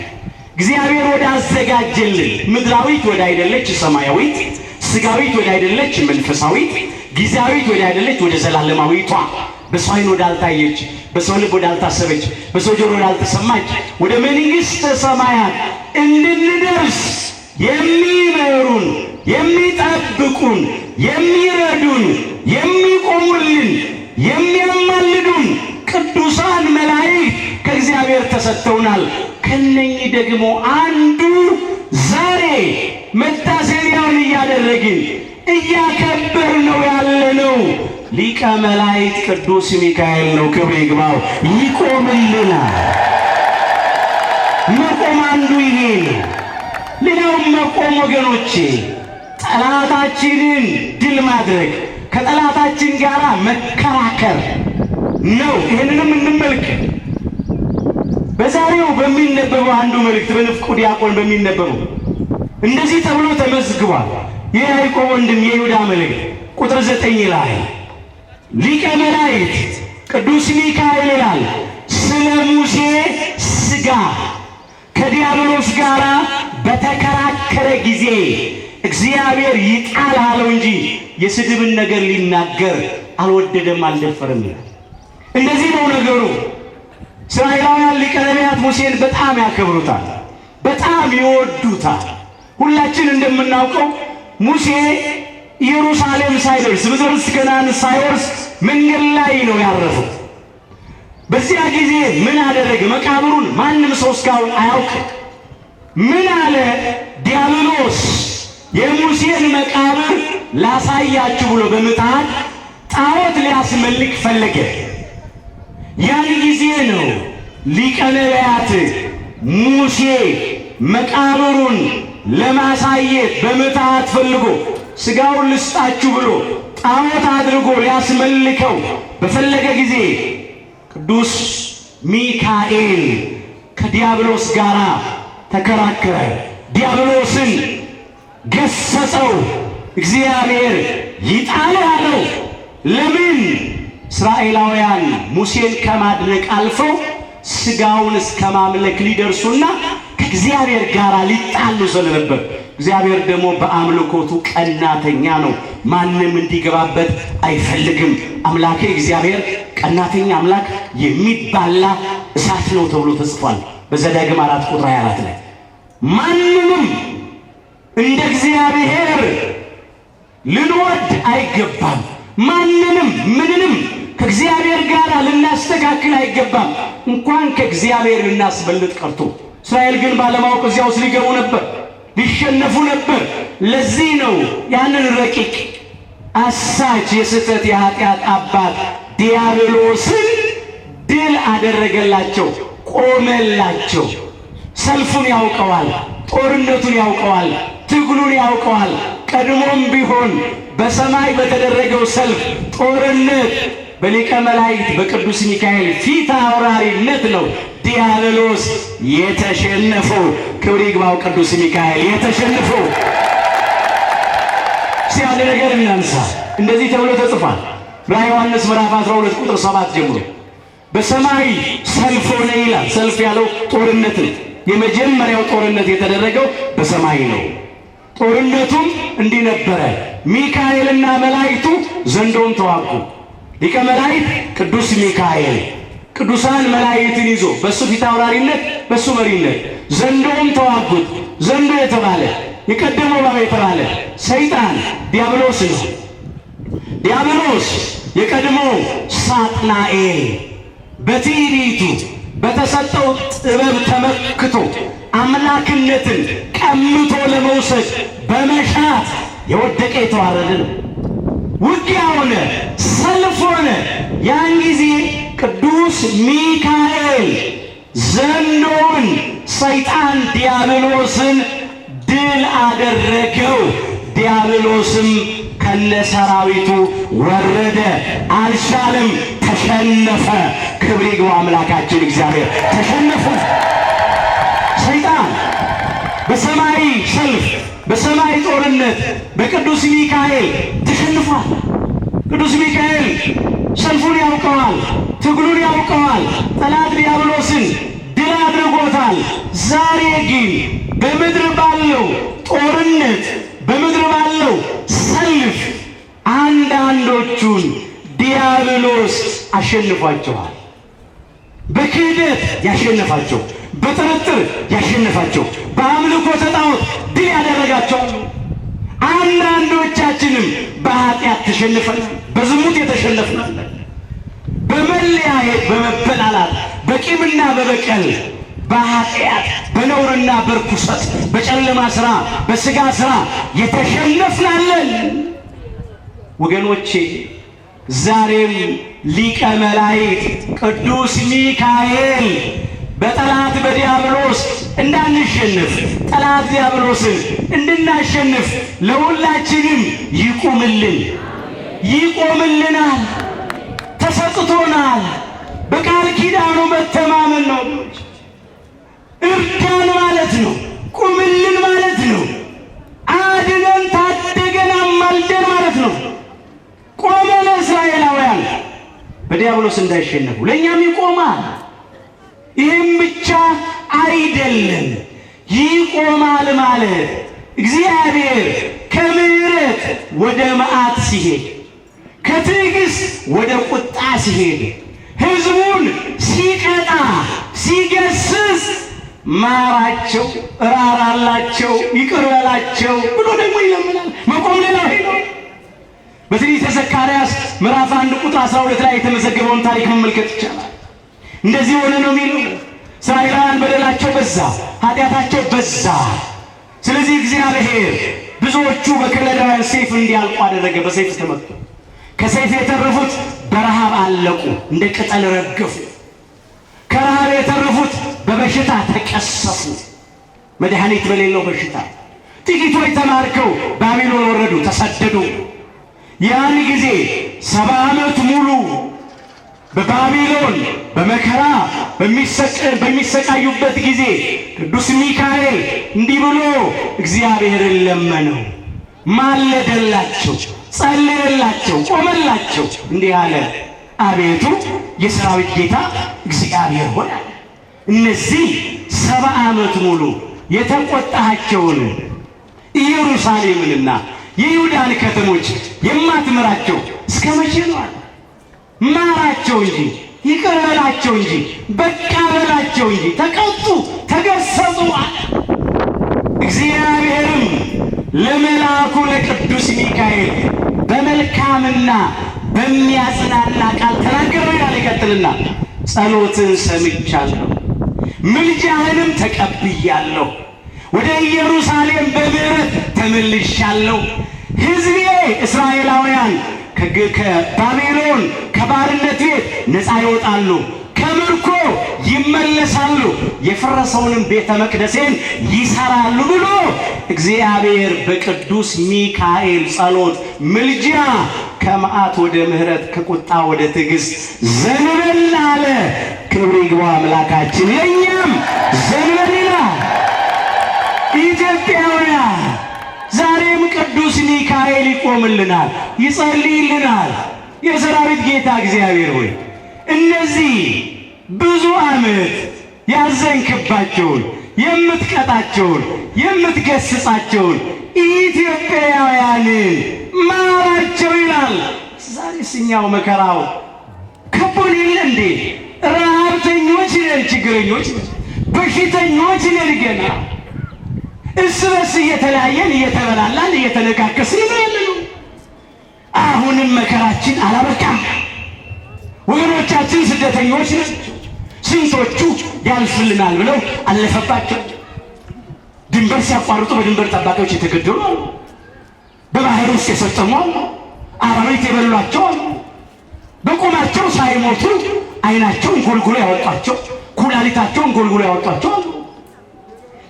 እግዚአብሔር ወደ አዘጋጀልን ምድራዊት ወደ አይደለች ሰማያዊት፣ ስጋዊት ወደ አይደለች መንፈሳዊት፣ ጊዜያዊት ወደ አይደለች ወደ ዘላለማዊቷ በሰው ዓይን ወዳልታየች፣ በሰው ልብ ወዳልታሰበች፣ በሰው ጆሮ ወዳልተሰማች ወደ መንግሥተ ሰማያት እንድንደርስ የሚመሩን፣ የሚጠብቁን፣ የሚረዱን፣ የሚቆሙልን፣ የሚያማልዱን ቅዱሳን መላእክት ከእግዚአብሔር ተሰጥተውናል። ከነኚህ ደግሞ አንዱ ዛሬ መታሰቢያውን እያደረግን እያከበር ነው ያለነው ሊቀ መላእክት ቅዱስ ሚካኤል ነው። ክብር ይግባው። ይቆምልናል። መቆም አንዱ ይሄ ነው። ሌላውም መቆም ወገኖቼ ጠላታችንን ድል ማድረግ፣ ከጠላታችን ጋር መከራከር ነው። ይህንንም እንመልከት። በዛሬው በሚነበበው አንዱ መልእክት በንፍቁ ዲያቆን በሚነበበው እንደዚህ ተብሎ ተመዝግቧል። የያዕቆብ ወንድም የይሁዳ መልእክት ቁጥር 9 ላይ ሊቀ መላእክት ቅዱስ ሚካኤል ይላል ስለ ሙሴ ሥጋ ከዲያብሎስ ጋር በተከራከረ ጊዜ እግዚአብሔር ይጣል አለው እንጂ የስድብን ነገር ሊናገር አልወደደም፣ አልደፈረም። እንደዚህ ነው ነገሩ። እስራኤላውያን ሊቀ ነቢያት ሙሴን በጣም ያከብሩታል፣ በጣም ይወዱታል። ሁላችን እንደምናውቀው ሙሴ ኢየሩሳሌም ሳይደርስ ምድረ ርስት ከነዓን ሳይወርስ መንገድ ላይ ነው ያረፈው። በዚያ ጊዜ ምን አደረገ? መቃብሩን ማንም ሰው እስካሁን አያውቅም። ምን አለ? ዲያብሎስ የሙሴን መቃብር ላሳያችሁ ብሎ በምትሃት ጣዖት ሊያስመልክ ፈለገ። ያን ጊዜ ነው ሊቀ ነቢያት ሙሴ መቃብሩን ለማሳየት በምትሃት ፈልጎ ሥጋውን ልስጣችሁ ብሎ ጣዖት አድርጎ ሊያስመልከው በፈለገ ጊዜ ቅዱስ ሚካኤል ከዲያብሎስ ጋር ተከራከረ። ዲያብሎስን ገሰጸው። እግዚአብሔር ይጣልህ አለው። ለምን? እስራኤላውያን ሙሴን ከማድነቅ አልፈው ሥጋውን እስከ ማምለክ ሊደርሱና ከእግዚአብሔር ጋር ሊጣሉ ስለነበር፣ እግዚአብሔር ደግሞ በአምልኮቱ ቀናተኛ ነው። ማንም እንዲገባበት አይፈልግም። አምላኬ እግዚአብሔር ቀናተኛ አምላክ የሚባላ እሳት ነው ተብሎ ተጽፏል በዘዳግም 4 ቁጥር 24 ላይ። ማንንም እንደ እግዚአብሔር ልንወድ አይገባም። ማንንም ምንንም ከእግዚአብሔር ጋር ልናስተካክል አይገባም። እንኳን ከእግዚአብሔር ልናስበልጥ ቀርቶ እስራኤል ግን ባለማወቅ እዚያ ውስጥ ሊገቡ ነበር፣ ሊሸነፉ ነበር። ለዚህ ነው ያንን ረቂቅ አሳች የስህተት የኃጢአት አባት ዲያብሎስን ድል አደረገላቸው፣ ቆመላቸው። ሰልፉን ያውቀዋል፣ ጦርነቱን ያውቀዋል፣ ትግሉን ያውቀዋል። ቀድሞም ቢሆን በሰማይ በተደረገው ሰልፍ ጦርነት በሊቀ መላእክት በቅዱስ ሚካኤል ፊት አውራሪነት ነው ዲያብሎስ የተሸነፈው። ክብር ይግባው ቅዱስ ሚካኤል የተሸነፈው። ሲያለ ነገር እናንሳ። እንደዚህ ተብሎ ተጽፏል በዮሐንስ ምዕራፍ 12 ቁጥር 7 ጀምሮ በሰማይ ሰልፍ ሆነ ይላል። ሰልፍ ያለው ጦርነት ነው። የመጀመሪያው ጦርነት የተደረገው በሰማይ ነው። ጦርነቱም እንዲህ ነበረ። ሚካኤልና መላእክቱ ዘንዶን ተዋጉ። ሊቀ መላእክት ቅዱስ ሚካኤል ቅዱሳን መላእክትን ይዞ በሱ ፊት አውራሪነት በሱ መሪነት ዘንዶን ተዋጉት። ዘንዶ የተባለ የቀደመው እባብ የተባለ ሰይጣን ዲያብሎስ ነው። ዲያብሎስ የቀድሞ ሳጥናኤል በትዕቢቱ በተሰጠው ጥበብ ተመክቶ አምላክነትን ቀምቶ ለመውሰድ በመሻት የወደቀ የተዋረደ ነው። ውጊያ ሆነ፣ ሰልፍ ሆነ። ያን ጊዜ ቅዱስ ሚካኤል ዘንዶውን ሰይጣን ዲያብሎስን ድል አደረገው። ዲያብሎስም ከነሰራዊቱ ወረደ፣ አልቻለም፣ ተሸነፈ። ክብር ይግባው አምላካችን እግዚአብሔር። ተሸነፉ። ሰይጣን በሰማይ ሰልፍ በሰማይ ጦርነት በቅዱስ ሚካኤል ተሸንፏል። ቅዱስ ሚካኤል ሰልፉን ያውቀዋል፣ ትግሉን ያውቀዋል። ጠላት ዲያብሎስን ድል አድርጎታል። ዛሬ ግን በምድር ባለው ጦርነት በምድር ባለው ሰልፍ አንዳንዶቹን ዲያብሎስ አሸንፏቸዋል። በክህደት ያሸነፋቸው፣ በጥርጥር ያሸነፋቸው፣ በአምልኮ ጣዖት ድል ያደረጋቸው። አንዳንዶቻችንም በኃጢአት ተሸንፈናል፣ በዝሙት የተሸነፍናል፣ በመለያየት በመበላላት በቂምና በበቀል በኃጢአት በነውርና በርኩሰት በጨለማ ሥራ በሥጋ ሥራ የተሸነፍናለን። ወገኖቼ ዛሬም ሊቀ መላእክት ቅዱስ ሚካኤል በጠላት በዲያብሎስ እንዳንሸንፍ ጠላት ዲያብሎስን እንድናሸንፍ ለሁላችንም ይቁምልን፣ ይቆምልናል። ተሰጥቶናል። በቃል ኪዳኑ መተማመን ነው። እርዳን ማለት ነው። ቁምልን ማለት ነው። አድነን፣ ታደገን፣ አማልደን ማለት ነው። ቆመ ለእስራኤላውያን በዲያብሎስ እንዳይሸነፉ ለእኛም ይቆማል። ይህም ብቻ አይደለም። ይቆማል ማለት እግዚአብሔር ከምሕረት ወደ መዓት ሲሄድ፣ ከትዕግስት ወደ ቁጣ ሲሄድ፣ ሕዝቡን ሲቀጣ ሲገስጽ ማራቸው፣ ራራላቸው፣ ይቅር በላቸው ብሎ ደግሞ ይለምናል። መቆም ሌላ ነው። በትንቢተ ዘካርያስ ምዕራፍ 1 ቁጥር 12 ላይ የተመዘገበውን ታሪክ መመልከት ይቻላል። እንደዚህ ሆነ ነው የሚለው። እስራኤላውያን በደላቸው በዛ፣ ኃጢአታቸው በዛ። ስለዚህ እግዚአብሔር ብዙዎቹ በከለዳውያን ሰይፍ እንዲያልቁ አደረገ። በሰይፍ ተመቱ። ከሰይፍ የተረፉት በረሃብ አለቁ፣ እንደ ቅጠል ረገፉ። ከረሃብ የተረፉት በበሽታ ተቀሰፉ፣ መድኃኒት በሌለው በሽታ። ጥቂቶች ተማርከው ባቢሎን ወረዱ፣ ተሰደዱ። ያን ጊዜ 70 ዓመት ሙሉ በባቢሎን በመከራ በሚሰቃዩበት ጊዜ ቅዱስ ሚካኤል እንዲህ ብሎ እግዚአብሔርን ለመነው፣ ማለደላቸው፣ ጸለየላቸው፣ ቆመላቸው። እንዲህ አለ፣ አቤቱ የሰራዊት ጌታ እግዚአብሔር ሆይ እነዚህ 70 ዓመት ሙሉ የተቆጣሃቸውን ኢየሩሳሌምንና የይሁዳን ከተሞች የማትምራቸው እስከ መቼ ነው? ማራቸው እንጂ ይቅር በላቸው እንጂ በቃ በላቸው እንጂ። ተቀጡ፣ ተገሰጹ አለ። እግዚአብሔርም ለመልአኩ ለቅዱስ ሚካኤል በመልካምና በሚያጽናና ቃል ተናገረው ይላል። ይቀጥልና ጸሎትን ሰምቻለሁ፣ ምልጃህንም ተቀብያለሁ፣ ወደ ኢየሩሳሌም በምሕረት ተመልሻለሁ። ሕዝቤ እስራኤላውያን ከባቢሎን ከባርነት ቤት ነፃ ይወጣሉ፣ ከምርኮ ይመለሳሉ፣ የፈረሰውንም ቤተ መቅደሴን ይሰራሉ ብሎ እግዚአብሔር በቅዱስ ሚካኤል ጸሎት ምልጃ ከመዓት ወደ ምሕረት ከቁጣ ወደ ትዕግስት ዘንበል አለ። ክብር ይግባው አምላካችን፣ ለእኛም ዘንበል ይላል። ኢትዮጵያውያን ዛሬም ቅዱስ ሚካኤል ይቆምልናል፣ ይጸልይልናል። የሰራዊት ጌታ እግዚአብሔር ሆይ እነዚህ ብዙ ዓመት ያዘንክባቸውን የምትቀጣቸውን የምትገስጻቸውን ኢትዮጵያውያንን ማራቸው ይላል። ዛሬስ እኛው መከራው ከቦን የለ እንዴ? ረሃብተኞች ነን፣ ችግረኞች ነን፣ በሽተኞች ነን። ገና እርስ በርስ እየተለያየን እየተበላላን እየተነካከስን ነው ያለነው። አዎ አሁንም መከራችን አላበቃም። ወገኖቻችን ስደተኞች ናቸው። ስንቶቹ ያልፍልናል ብለው አለፈባቸው። ድንበር ሲያቋርጡ በድንበር ጠባቂዎች የተገደሉ አሉ። በባህር ውስጥ የሰጠሙ አሉ። አራዊት የበሏቸው አሉ። በቁማቸው ሳይሞቱ ዓይናቸውን ጎልጉሎ ያወጧቸው፣ ኩላሊታቸውን ጎልጉሎ ያወጧቸው አሉ።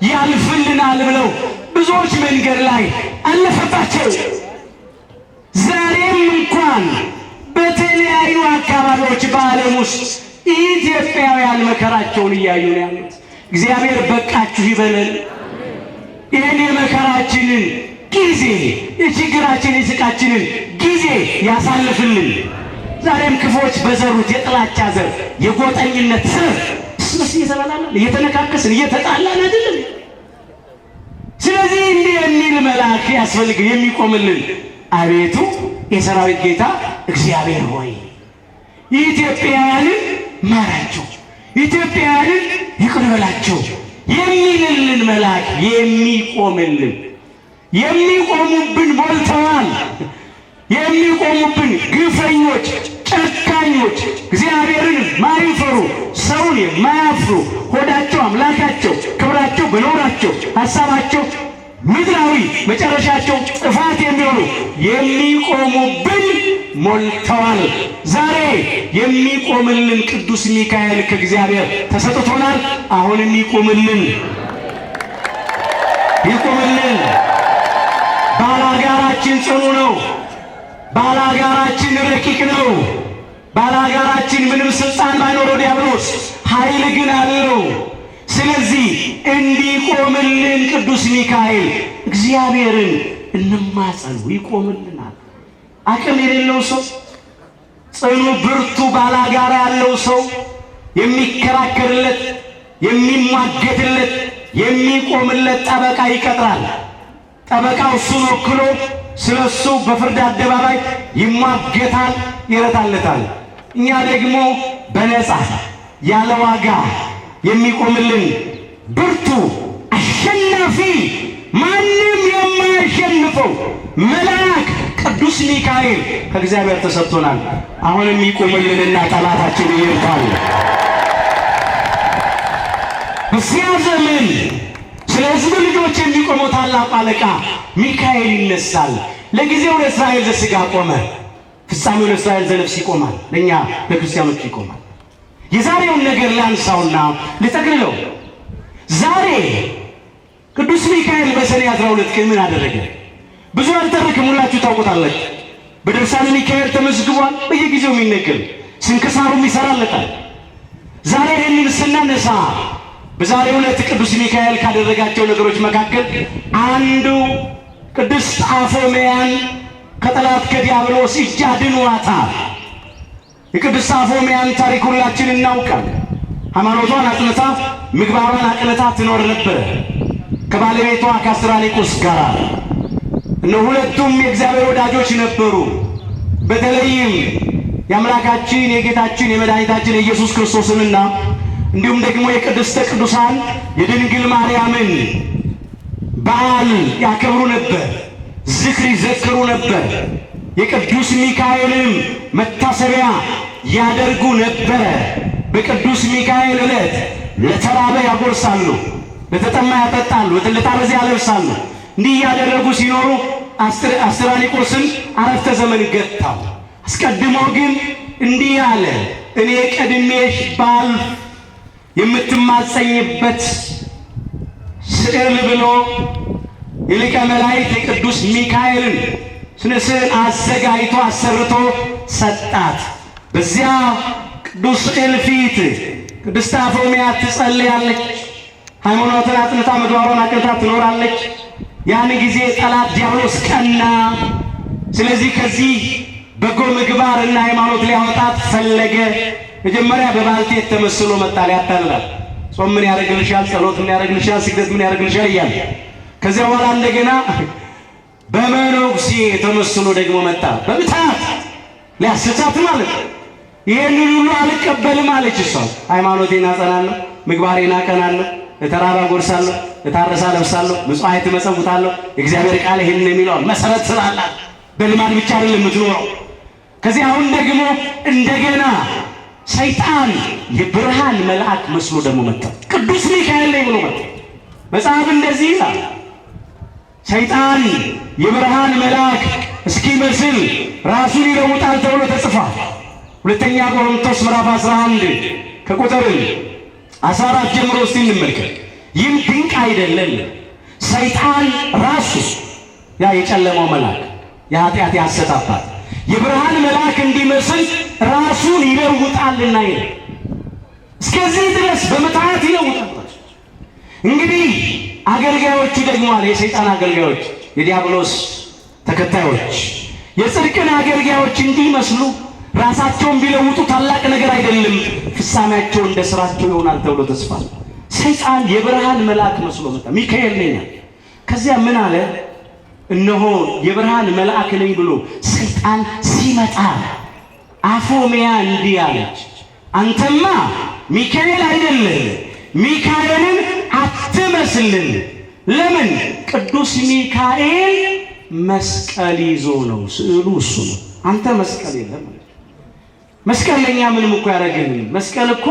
ያልፍልናል ብለው ብዙዎች መንገድ ላይ አለፈባቸው። ዛሬም እንኳን በተለያዩ አካባቢዎች በዓለም ውስጥ ኢትዮጵያውያን መከራቸውን እያዩ ነው ያሉት። እግዚአብሔር በቃችሁ ይበለን። ይህን የመከራችንን ጊዜ የችግራችን የስቃችንን ጊዜ ያሳልፍልን። ዛሬም ክፎች በዘሩት የጥላቻ ዘር የጎጠኝነት ዘር ስስ እየተባላን እየተነካከስን እየተጣላን አይደለም። ስለዚህ እንዲህ የሚል መልአክ ያስፈልግ የሚቆምልን አቤቱ የሰራዊት ጌታ እግዚአብሔር ሆይ ኢትዮጵያውያንን ማራቸው፣ ኢትዮጵያውያንን ይቅር በላቸው የሚልልን መልአክ የሚቆምልን። የሚቆሙብን ሞልተዋል። የሚቆሙብን ግፈኞች፣ ጨካኞች፣ እግዚአብሔርን ማይፈሩ ሰውን የማያፍሩ ሆዳቸው አምላካቸው፣ ክብራቸው በኖራቸው ሐሳባቸው ምድራዊ መጨረሻቸው ጥፋት የሚሆኑ የሚቆሙብን ሞልተዋል። ዛሬ የሚቆምልን ቅዱስ ሚካኤል ከእግዚአብሔር ተሰጥቶናል። አሁንም ይቆምልን፣ ይቆምልን። ባላጋራችን ጽኑ ነው። ባላጋራችን ረቂቅ ነው። ባላጋራችን ምንም ስልጣን ባይኖረው ዲያብሎስ ኃይል ግን አለው። ስለዚህ እንዲቆምልን ቅዱስ ሚካኤል እግዚአብሔርን እንማጸኑ፣ ይቆምልናል። አቅም የሌለው ሰው፣ ጽኑ ብርቱ ባላጋራ ያለው ሰው የሚከራከርለት፣ የሚሟገትለት፣ የሚቆምለት ጠበቃ ይቀጥራል። ጠበቃው እሱን ወክሎ ስለሱ በፍርድ አደባባይ ይሟገታል፣ ይረታለታል። እኛ ደግሞ በነፃ ያለ ዋጋ የሚቆምልን ብርቱ አሸናፊ ማንም የማያሸንፈው መልአክ ቅዱስ ሚካኤል ከእግዚአብሔር ተሰጥቶናል። አሁንም ይቆምልንና ጠላታችን ይርታል። በዚያ ዘመን ስለ ሕዝብ ልጆች የሚቆመው ታላቁ አለቃ ሚካኤል ይነሳል። ለጊዜው ለእስራኤል ዘሥጋ ቆመ፣ ፍጻሜው ለእስራኤል ዘነፍስ ይቆማል። ለእኛ ለክርስቲያኖች ይቆማል። የዛሬውን ነገር ላንሳውና ልጠቅልለው። ዛሬ ቅዱስ ሚካኤል በሰኔ 12 ቀን ምን አደረገ? ብዙ አልተረክም፣ ሁላችሁ ታውቁታላችሁ። በድርሳነ ሚካኤል ተመዝግቧል፣ በየጊዜው የሚነገር ስንክሳሩም ይሰራለታል። ዛሬ ይህንን ስናነሳ በዛሬው ዕለት ቅዱስ ሚካኤል ካደረጋቸው ነገሮች መካከል አንዱ ቅድስት አፎምያን ከጠላት ከዲያብሎስ እጅ አድኗታል። የቅድስት አፎምያን ታሪክ ሁላችን እናውቃለን። ሃይማኖቷን አጽንታ ምግባሯን አቅንታ ትኖር ነበር ከባለቤቷ ከአስራኒቆስ ጋር። ሁለቱም የእግዚአብሔር ወዳጆች ነበሩ። በተለይም የአምላካችን የጌታችን የመድኃኒታችን የኢየሱስ ክርስቶስንና እንዲሁም ደግሞ የቅድስተ ቅዱሳን የድንግል ማርያምን በዓል ያከብሩ ነበር፣ ዝክር ይዘክሩ ነበር። የቅዱስ ሚካኤልም መታሰቢያ ያደርጉ ነበረ። በቅዱስ ሚካኤል ዕለት ለተራበ ያጎርሳሉ፣ ለተጠማ ያጠጣሉ፣ ለታረዘ ያለብሳሉ። እንዲህ ያደረጉ ሲኖሩ አስራኒቆስን አረፍተ ዘመን ገታው። አስቀድሞ ግን እንዲህ አለ፣ እኔ ቀድሜሽ ባልፍ የምትማጸኝበት ስዕል ብሎ የሊቀ መላእክት የቅዱስ ሚካኤልን ስዕል አዘጋጅቶ አሰርቶ ሰጣት። በዚያ ቅዱስ ስዕል ፊት ቅድስት አፎምያ ትጸልያለች። ሃይማኖትን አጥንታ ምግባሯን አቅንታ ትኖራለች። ያን ጊዜ ጠላት ዲያብሎስ ቀና። ስለዚህ ከዚህ በጎ ምግባርና ሃይማኖት ሊያወጣት ፈለገ። መጀመሪያ በባልቴት ተመስሎ መጣ፣ ሊያታልላል። ጾም ምን ያደርግልሻል? ጸሎት ምን ያደርግልሻል? ስግደት ምን ያደርግልሻል? እያለ ከዚያ በኋላ እንደገና በመነኩሴ ተመስሎ ደግሞ መጣ፣ በምታት ሊያስታት ማለት ነው። ይህንን ሁሉ አልቀበልም አለች እሷ። ሃይማኖቴን አጸናለሁ፣ ምግባሬን አቀናለሁ፣ ለተራባ ጎርሳለሁ፣ ለታረሳ ለብሳለሁ፣ ምጽዋት እመጸውታለሁ። የእግዚአብሔር ቃል ይህንን የሚለዋል መሰረት ስላላት በልማድ ብቻ አይደለም የምትኖረው። ከዚህ አሁን ደግሞ እንደገና ሰይጣን የብርሃን መልአክ መስሎ ደግሞ መጣ። ቅዱስ ሚካኤል ላይ ብሎ መጣ። መጽሐፍ እንደዚህ ይላል፣ ሰይጣን የብርሃን መልአክ እስኪመስል ራሱን ይለውጣል ተብሎ ተጽፏል። ሁለተኛ ቆሮንቶስ ምዕራፍ 11 ከቁጥር 14 ጀምሮ እስቲ እንመልከት። ይህም ድንቅ አይደለም? ሰይጣን ራሱ ያ የጨለማው መልአክ የኃጢአት የሐሰት አባት የብርሃን መልአክ እንዲመስል ራሱን ይለውጣልና ይላል። እስከዚህ ድረስ በምትሃት ይለውጣል። እንግዲህ አገልጋዮቹ ደግሞ አለ የሰይጣን አገልጋዮች የዲያብሎስ ተከታዮች የጽድቅን አገልጋዮች እንዲመስሉ ራሳቸውን ቢለውጡ ታላቅ ነገር አይደለም፣ ፍጻሜያቸው እንደ ስራቸው ይሆናል ተብሎ ተጽፏ። ሰይጣን የብርሃን መልአክ መስሎ መጣ። ሚካኤል ነኝ። ከዚያ ምን አለ? እነሆ የብርሃን መልአክ ነኝ ብሎ ሰይጣን ሲመጣ አፎሚያ እንዲህ አለች፣ አንተማ ሚካኤል አይደለም፣ ሚካኤልን አትመስልን። ለምን? ቅዱስ ሚካኤል መስቀል ይዞ ነው፣ ስዕሉ እሱ ነው። አንተ መስቀል የለም። መስቀል ለኛ ምንም እኮ ያደርግልን። መስቀል እኮ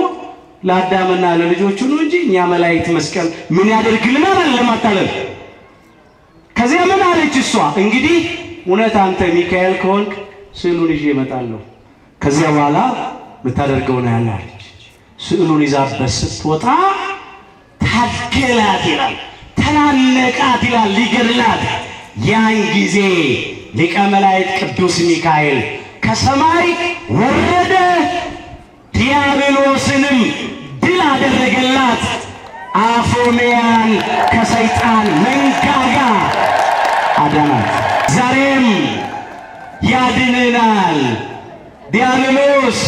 ለአዳምና ለልጆቹ ነው እንጂ እኛ መላእክት መስቀል ምን ያደርግልናል? ለማታለል። ከዚያ ምን አለች እሷ? እንግዲህ እውነት አንተ ሚካኤል ከሆንክ ስዕሉን ይዤ እመጣለሁ፣ ከዚያ በኋላ የምታደርገው ነው ያለ አለች። ስዕሉን ይዛበት ስትወጣ ታገላት ይላል፣ ተናነቃት ይላል፣ ሊገድላት። ያን ጊዜ ሊቀ መላእክት ቅዱስ ሚካኤል ከሰማይ ወረደ፣ ዲያብሎስንም ድል አደረገላት፣ አፎሚያን ከሰይጣን መንጋጋ አዳናት። ዛሬም ያድነናል። ዲያብሎስ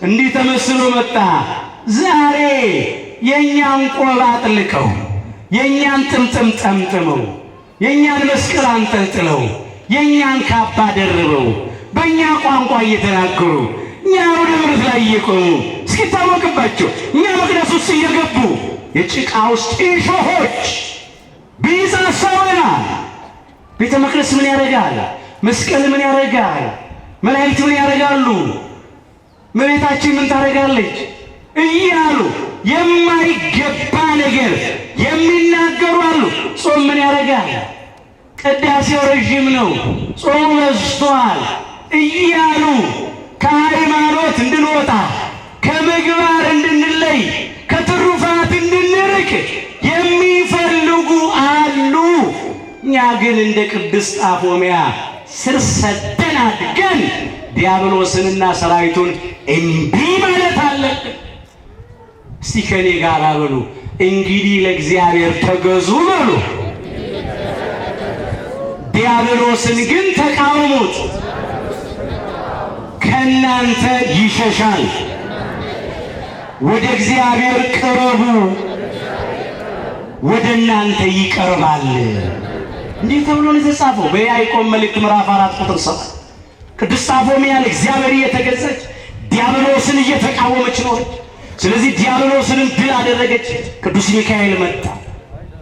እንዲህ ተመስሎ መጣ። ዛሬ የእኛን ቆብ አጥልቀው፣ የእኛን ጥምጥም ጠምጥመው፣ የእኛን መስቀል አንጠልጥለው፣ የእኛን ካባ ደርበው፣ በእኛ ቋንቋ እየተናገሩ እኛ ወደ ምድር ላይ እየቆሙ እስኪታወቅባቸው እኛ መቅደስ ውስጥ እየገቡ የጭቃ ውስጥ እሾሆች ቢሳሳውናል። ቤተ መቅደስ ምን ያደርጋል? መስቀል ምን ያደርጋል? መላእክት ምን ያደርጋሉ? እመቤታችን ምን ታደርጋለች? እያሉ የማይገባ ነገር የሚናገሩ አሉ። ጾም ምን ያደርጋል? ቅዳሴው ረዥም ነው፣ ጾሙ በዝቷል እያሉ ከሃይማኖት እንድንወጣ፣ ከምግባር እንድንለይ፣ ከትሩፋት እንድንርቅ የሚፈልጉ አሉ። እኛ ግን እንደ ቅድስት አፎሚያ ስር ሰደን አድገን ዲያብሎስንና ሰራዊቱን እምቢ ማለት አለብን። እስቲ ከኔ ጋር በሉ፣ እንግዲህ ለእግዚአብሔር ተገዙ በሉ፣ ዲያብሎስን ግን ተቃወሙት፣ ከእናንተ ይሸሻል። ወደ እግዚአብሔር ቅረቡ፣ ወደ እናንተ ይቀርባል። እንዲህ ተብሎ ነው የተጻፈው በያዕቆብ መልእክት ምዕራፍ 4 ቁጥር 7። ቅድስት አፎሚያ ለእግዚአብሔር እየተገዛች ዲያብሎስን እየተቃወመች ኖረች። ስለዚህ ዲያብሎስንም ድል አደረገች። ቅዱስ ሚካኤል መጣ።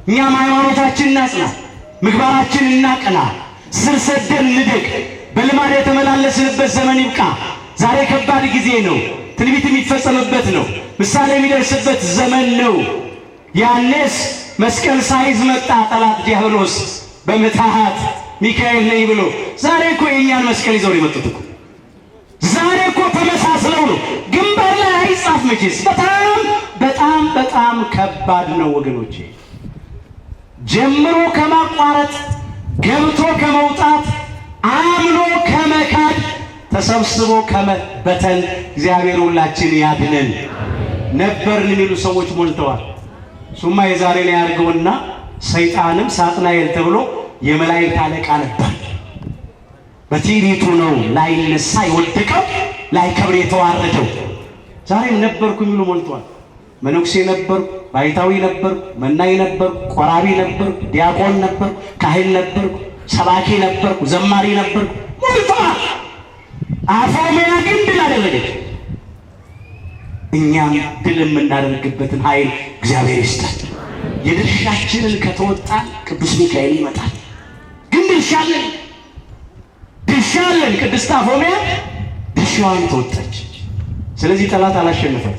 እኛም ሃይማኖታችን እናጽና፣ ምግባራችን እናቅና፣ ስር ሰደን እንደግ። በልማድ የተመላለስንበት ዘመን ይብቃ። ዛሬ ከባድ ጊዜ ነው። ትንቢት የሚፈጸምበት ነው። ምሳሌ የሚደርስበት ዘመን ነው። ያኔስ መስቀል ሳይዝ መጣ ጠላት ዲያብሎስ በምትሃት ሚካኤል ነኝ ብሎ። ዛሬ እኮ የእኛን መስቀል ይዘው የመጡት እኮ ዛሬ እኮ ተመሳስለው ነው። ግንባር ላይ አይጻፍ መቼስ። በጣም በጣም በጣም ከባድ ነው ወገኖቼ። ጀምሮ ከማቋረጥ ገብቶ ከመውጣት አምኖ ከመካድ ተሰብስቦ ከመበተን እግዚአብሔር ሁላችን ያድነን። ነበርን የሚሉ ሰዎች ሞልተዋል። ሱማ የዛሬ ላይ ያርገውና ሰይጣንም ሳጥናኤል ተብሎ የመላእክት አለቃ ነበር። በትዕቢቱ ነው ላይነሳ የወደቀው፣ ላይከብር የተዋረደው። ዛሬም ነበርኩ የሚሉ ሞልተዋል። መነኩሴ ነበርኩ፣ ባይታዊ ነበርኩ፣ መናኝ ነበርኩ፣ ቆራቢ ነበርኩ፣ ዲያቆን ነበርኩ፣ ካህን ነበርኩ፣ ሰባኪ ነበርኩ፣ ዘማሪ ነበርኩ ሞልተዋል። አፎሚያ ግን ድል አደረገች። እኛም ድል የምናደርግበትን ኃይል እግዚአብሔር ይስጣል። የድርሻችንን ከተወጣን ቅዱስ ሚካኤል ይመጣል። ግን ድርሻለን። ቅድስት አፎሚያ ድርሻዋን ተወጣች። ስለዚህ ጠላት አላሸነፈም።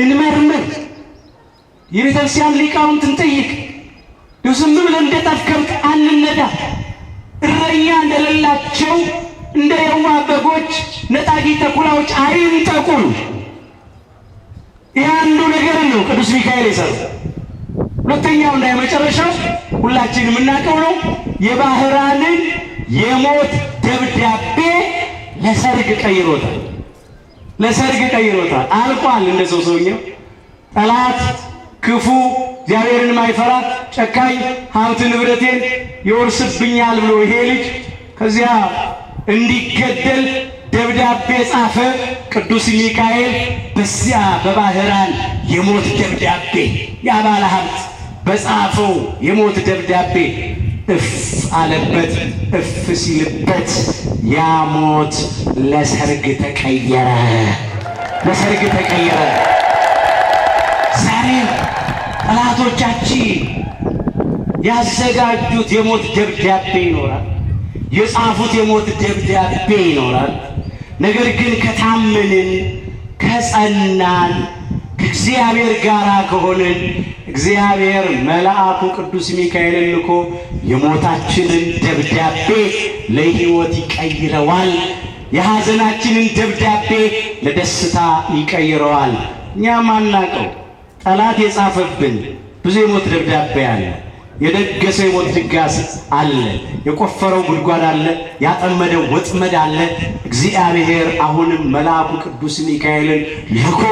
እንመርምር፣ የቤተክርስቲያን ሊቃውንት እንጠይቅ። ዝም ብለን እንደ ጠፍ ከብት አንነዳ። እረኛ እንደሌላቸው እንደ የዋህ በጎች ነጣቂ ተኩላዎች አይንጠቁን። ይህ አንዱ ነገር ነው ቅዱስ ሚካኤል የሰራው። ሁለተኛው እና የመጨረሻው ሁላችን የምናውቀው ነው። የባህራንን የሞት ደብዳቤ ለሰርግ ቀይሮታል። ለሰርግ ቀይሮታል። አልቋል። እንደ ሰውኛው ጠላት ክፉ እግዚአብሔርን ማይፈራ ጨካኝ ሀብት ንብረቴን ይወርስብኛል ብሎ ይሄ ልጅ ከዚያ እንዲገደል ደብዳቤ ጻፈ። ቅዱስ ሚካኤል በዚያ በባህራን የሞት ደብዳቤ ያ ባለ ሀብት በጻፈው የሞት ደብዳቤ እፍ አለበት። እፍ ሲልበት ያ ሞት ለሰርግ ተቀየረ። ለሰርግ ተቀየረ። ዛሬ ጠላቶቻችን ያዘጋጁት የሞት ደብዳቤ ይኖራል። የጻፉት የሞት ደብዳቤ ይኖራል። ነገር ግን ከታመንን ከጸናን ከእግዚአብሔር ጋር ከሆንን እግዚአብሔር መልአኩ ቅዱስ ሚካኤልን ልኮ የሞታችንን ደብዳቤ ለሕይወት ይቀይረዋል። የሐዘናችንን ደብዳቤ ለደስታ ይቀይረዋል። እኛም አናውቀው ጠላት የጻፈብን ብዙ የሞት ደብዳቤ አለ። የደገሰው የሞት ድጋስ አለ። የቆፈረው ጉድጓድ አለ። ያጠመደው ወጥመድ አለ። እግዚአብሔር አሁንም መልአኩ ቅዱስ ሚካኤልን ልኮ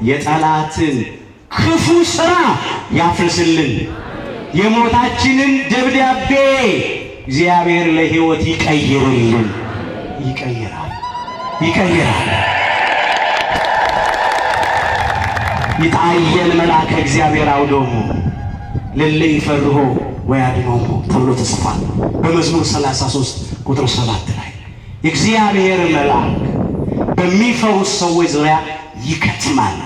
የጠላትን ክፉ ሥራ ያፍርስልን። የሞታችንን ደብዳቤ እግዚአብሔር ለሕይወት ይቀይርልን። ይቀይራል። ይታየን መልአከ እግዚአብሔር አውዶሙ ለለ ይፈርሆ ወያድኅኖሙ ተብሎ ተጽፏል በመዝሙር 33 ቁጥር 7 ላይ። የእግዚአብሔር መልአክ በሚፈሩ ሰዎች ዙሪያ ይከትማል፣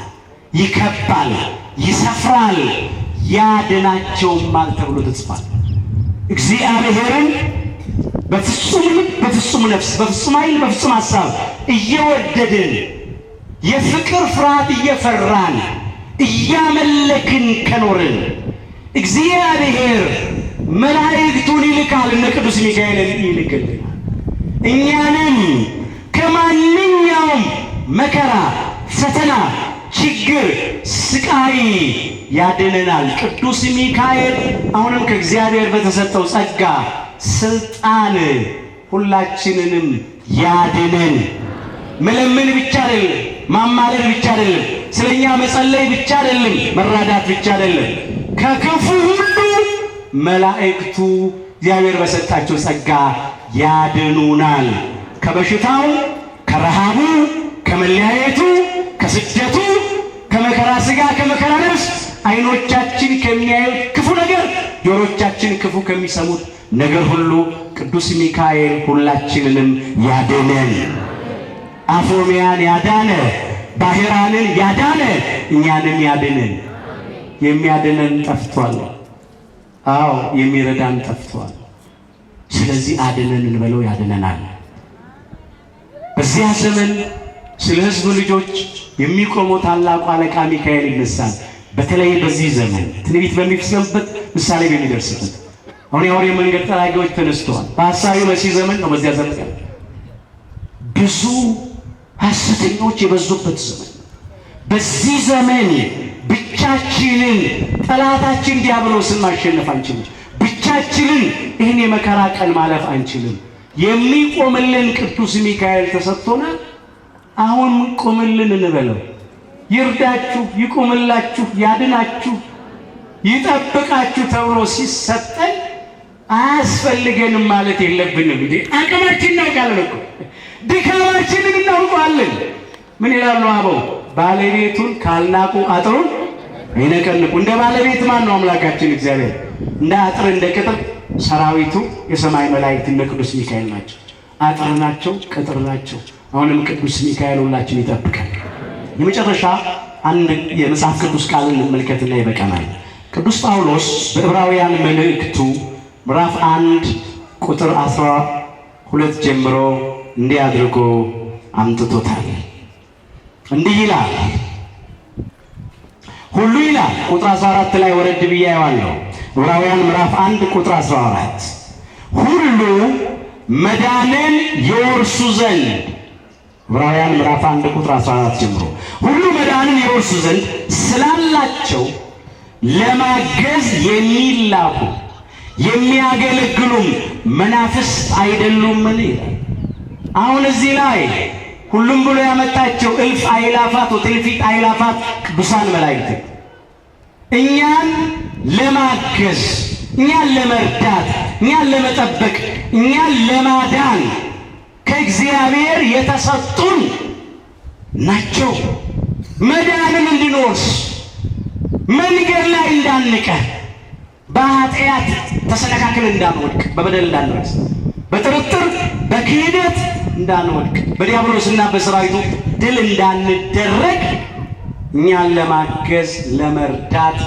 ይከባል፣ ይሰፍራል፣ ያድናቸውማል ተብሎ ተጽፏል። እግዚአብሔርን በፍጹም ልብ፣ በፍጹም ነፍስ፣ በፍጹም ኃይል፣ በፍጹም ሐሳብ እየወደድን የፍቅር ፍርሃት እየፈራን እያመለክን ከኖርን እግዚአብሔር መላእክቱን ይልካል። እነ ቅዱስ ሚካኤልን ይልክልናል። እኛንም ከማንኛውም መከራ፣ ፈተና፣ ችግር፣ ስቃይ ያድነናል። ቅዱስ ሚካኤል አሁንም ከእግዚአብሔር በተሰጠው ጸጋ ስልጣን ሁላችንንም ያድነን። መለመን ብቻ አይደለም፣ ማማለድ ብቻ አይደለም፣ ስለኛ መጸለይ ብቻ አይደለም፣ መራዳት ብቻ አይደለም። ከክፉ ሁሉ መላእክቱ እግዚአብሔር በሰጣቸው ጸጋ ያድኑናል። ከበሽታው፣ ከረሃቡ፣ ከመለያየቱ፣ ከስደቱ፣ ከመከራ ሥጋ፣ ከመከራ ነፍስ ዓይኖቻችን ከሚያዩት ክፉ ነገር፣ ጆሮቻችን ክፉ ከሚሰሙት ነገር ሁሉ ቅዱስ ሚካኤል ሁላችንንም ያድነን። አፎሚያን ያዳነ፣ ባህራንን ያዳነ እኛንም ያድነን። የሚያድነን ጠፍቷል። አዎ የሚረዳን ጠፍቷል። ስለዚህ አድነን እንበለው፣ ያድነናል። በዚያ ዘመን ስለ ሕዝብ ልጆች የሚቆመው ታላቁ አለቃ ሚካኤል ይነሳል። በተለይ በዚህ ዘመን ትንቢት በሚፈጸምበት ምሳሌ በሚደርስበት አሁን የአውሬ መንገድ ጠራጊዎች ተነስተዋል። በሐሳዊ መሲህ ዘመን ነው። በዚያ ዘመን ብዙ ሐሰተኞች የበዙበት ዘመን። በዚህ ዘመን ብቻችንን ጠላታችን ዲያብሎስን ማሸነፍ አንችልም። ብቻችንን ይህን የመከራ ቀን ማለፍ አንችልም። የሚቆምልን ቅዱስ ሚካኤል ተሰጥቶናል። አሁን ቆምልን እንበለው። ይርዳችሁ፣ ይቆምላችሁ፣ ያድናችሁ፣ ይጠብቃችሁ ተብሎ ሲሰጠን አያስፈልገንም ማለት የለብንም። እንዴ አቅማችን እናውቃለን እኮ ድካማችንን እናውቃለን። ምን ይላሉ አበው? ባለቤቱን ካልናቁ አጥሩን አይነቀንቁ። እንደ ባለቤት ማን ነው? አምላካችን እግዚአብሔር። እንደ አጥር እንደ ቅጥር ሰራዊቱ የሰማይ መላእክት እነ ቅዱስ ሚካኤል ናቸው። አጥር ናቸው፣ ቅጥር ናቸው። አሁንም ቅዱስ ሚካኤል ሁላችን ይጠብቃል። የመጨረሻ አንድ የመጽሐፍ ቅዱስ ቃል እንመልከትና ይበቃናል። ቅዱስ ጳውሎስ በዕብራውያን መልእክቱ ምዕራፍ 1 ቁጥር 12 ጀምሮ እንዲህ አድርጎ አምጥቶታል። እንዲህ ይላል ሁሉ ይላል ቁጥር 14 ላይ ወረድ ብዬ አየዋለሁ። ዕብራውያን ምዕራፍ 1 ቁጥር 14 ሁሉ መዳንን የወርሱ ዘንድ ዕብራውያን ምዕራፍ 1 ቁጥር 14 ጀምሮ ሁሉ መዳንን የወርሱ ዘንድ ስላላቸው ለማገዝ የሚላኩ የሚያገለግሉም መናፍስት አይደሉምን? አሁን እዚህ ላይ ሁሉም ብሎ ያመጣቸው እልፍ አእላፋት ወትእልፊት አእላፋት ቅዱሳን መላእክት እኛን ለማገዝ፣ እኛን ለመርዳት፣ እኛን ለመጠበቅ፣ እኛን ለማዳን ከእግዚአብሔር የተሰጡን ናቸው። መዳንን እንድንወርስ መንገድ ላይ እንዳንቀር፣ በኃጢአት ተሰነካክለን እንዳንወድቅ፣ በበደል እንዳንረክስ፣ በጥርጥር በክህደት እንዳንወድቅ፣ በዲያብሎስና በሰራዊቱ ድል እንዳንደረግ እኛን ለማገዝ ለመርዳት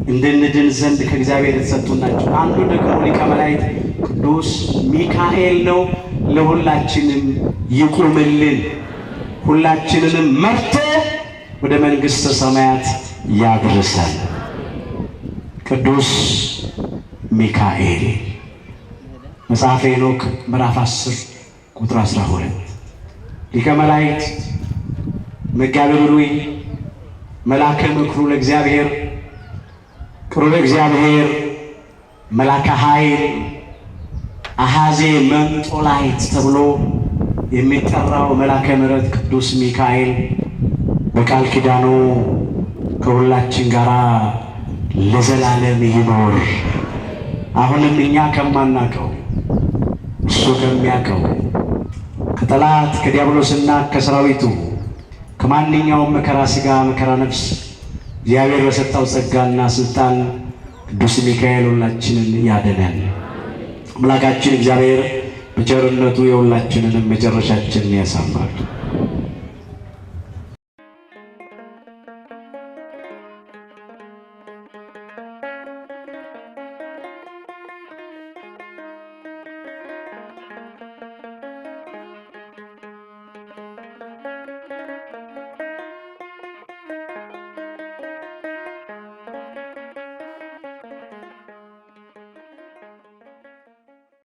እንድንድን ዘንድ ከእግዚአብሔር የተሰጡ ናቸው። አንዱ ደግሞ ሊቀ መላእክት ቅዱስ ሚካኤል ነው። ለሁላችንም ይቁምልን፣ ሁላችንንም መርቶ ወደ መንግሥተ ሰማያት ያድርሰን። ቅዱስ ሚካኤል መጽሐፈ ሄኖክ ምዕራፍ 10 ቁጥር 12 ሊቀ መላእክት መጋቤ ብሉይ መልአከ ምክሩ ለእግዚአብሔር ቅሩበ እግዚአብሔር መልአከ ኃይል አሐዜ መንጦላይት ተብሎ የሚጠራው መልአከ ምሕረት ቅዱስ ሚካኤል በቃል ኪዳኑ ከሁላችን ጋር ለዘላለም ይኖር። አሁንም እኛ ከማናውቀው እሱ ከሚያውቀው ከጠላት ከዲያብሎስና ከሰራዊቱ ከማንኛውም መከራ ሥጋ መከራ ነፍስ እግዚአብሔር በሰጠው ጸጋና ስልጣን ቅዱስ ሚካኤል ሁላችንን ያድነን። አምላካችን እግዚአብሔር በቸርነቱ የሁላችንንም መጨረሻችንን ያሳምራል።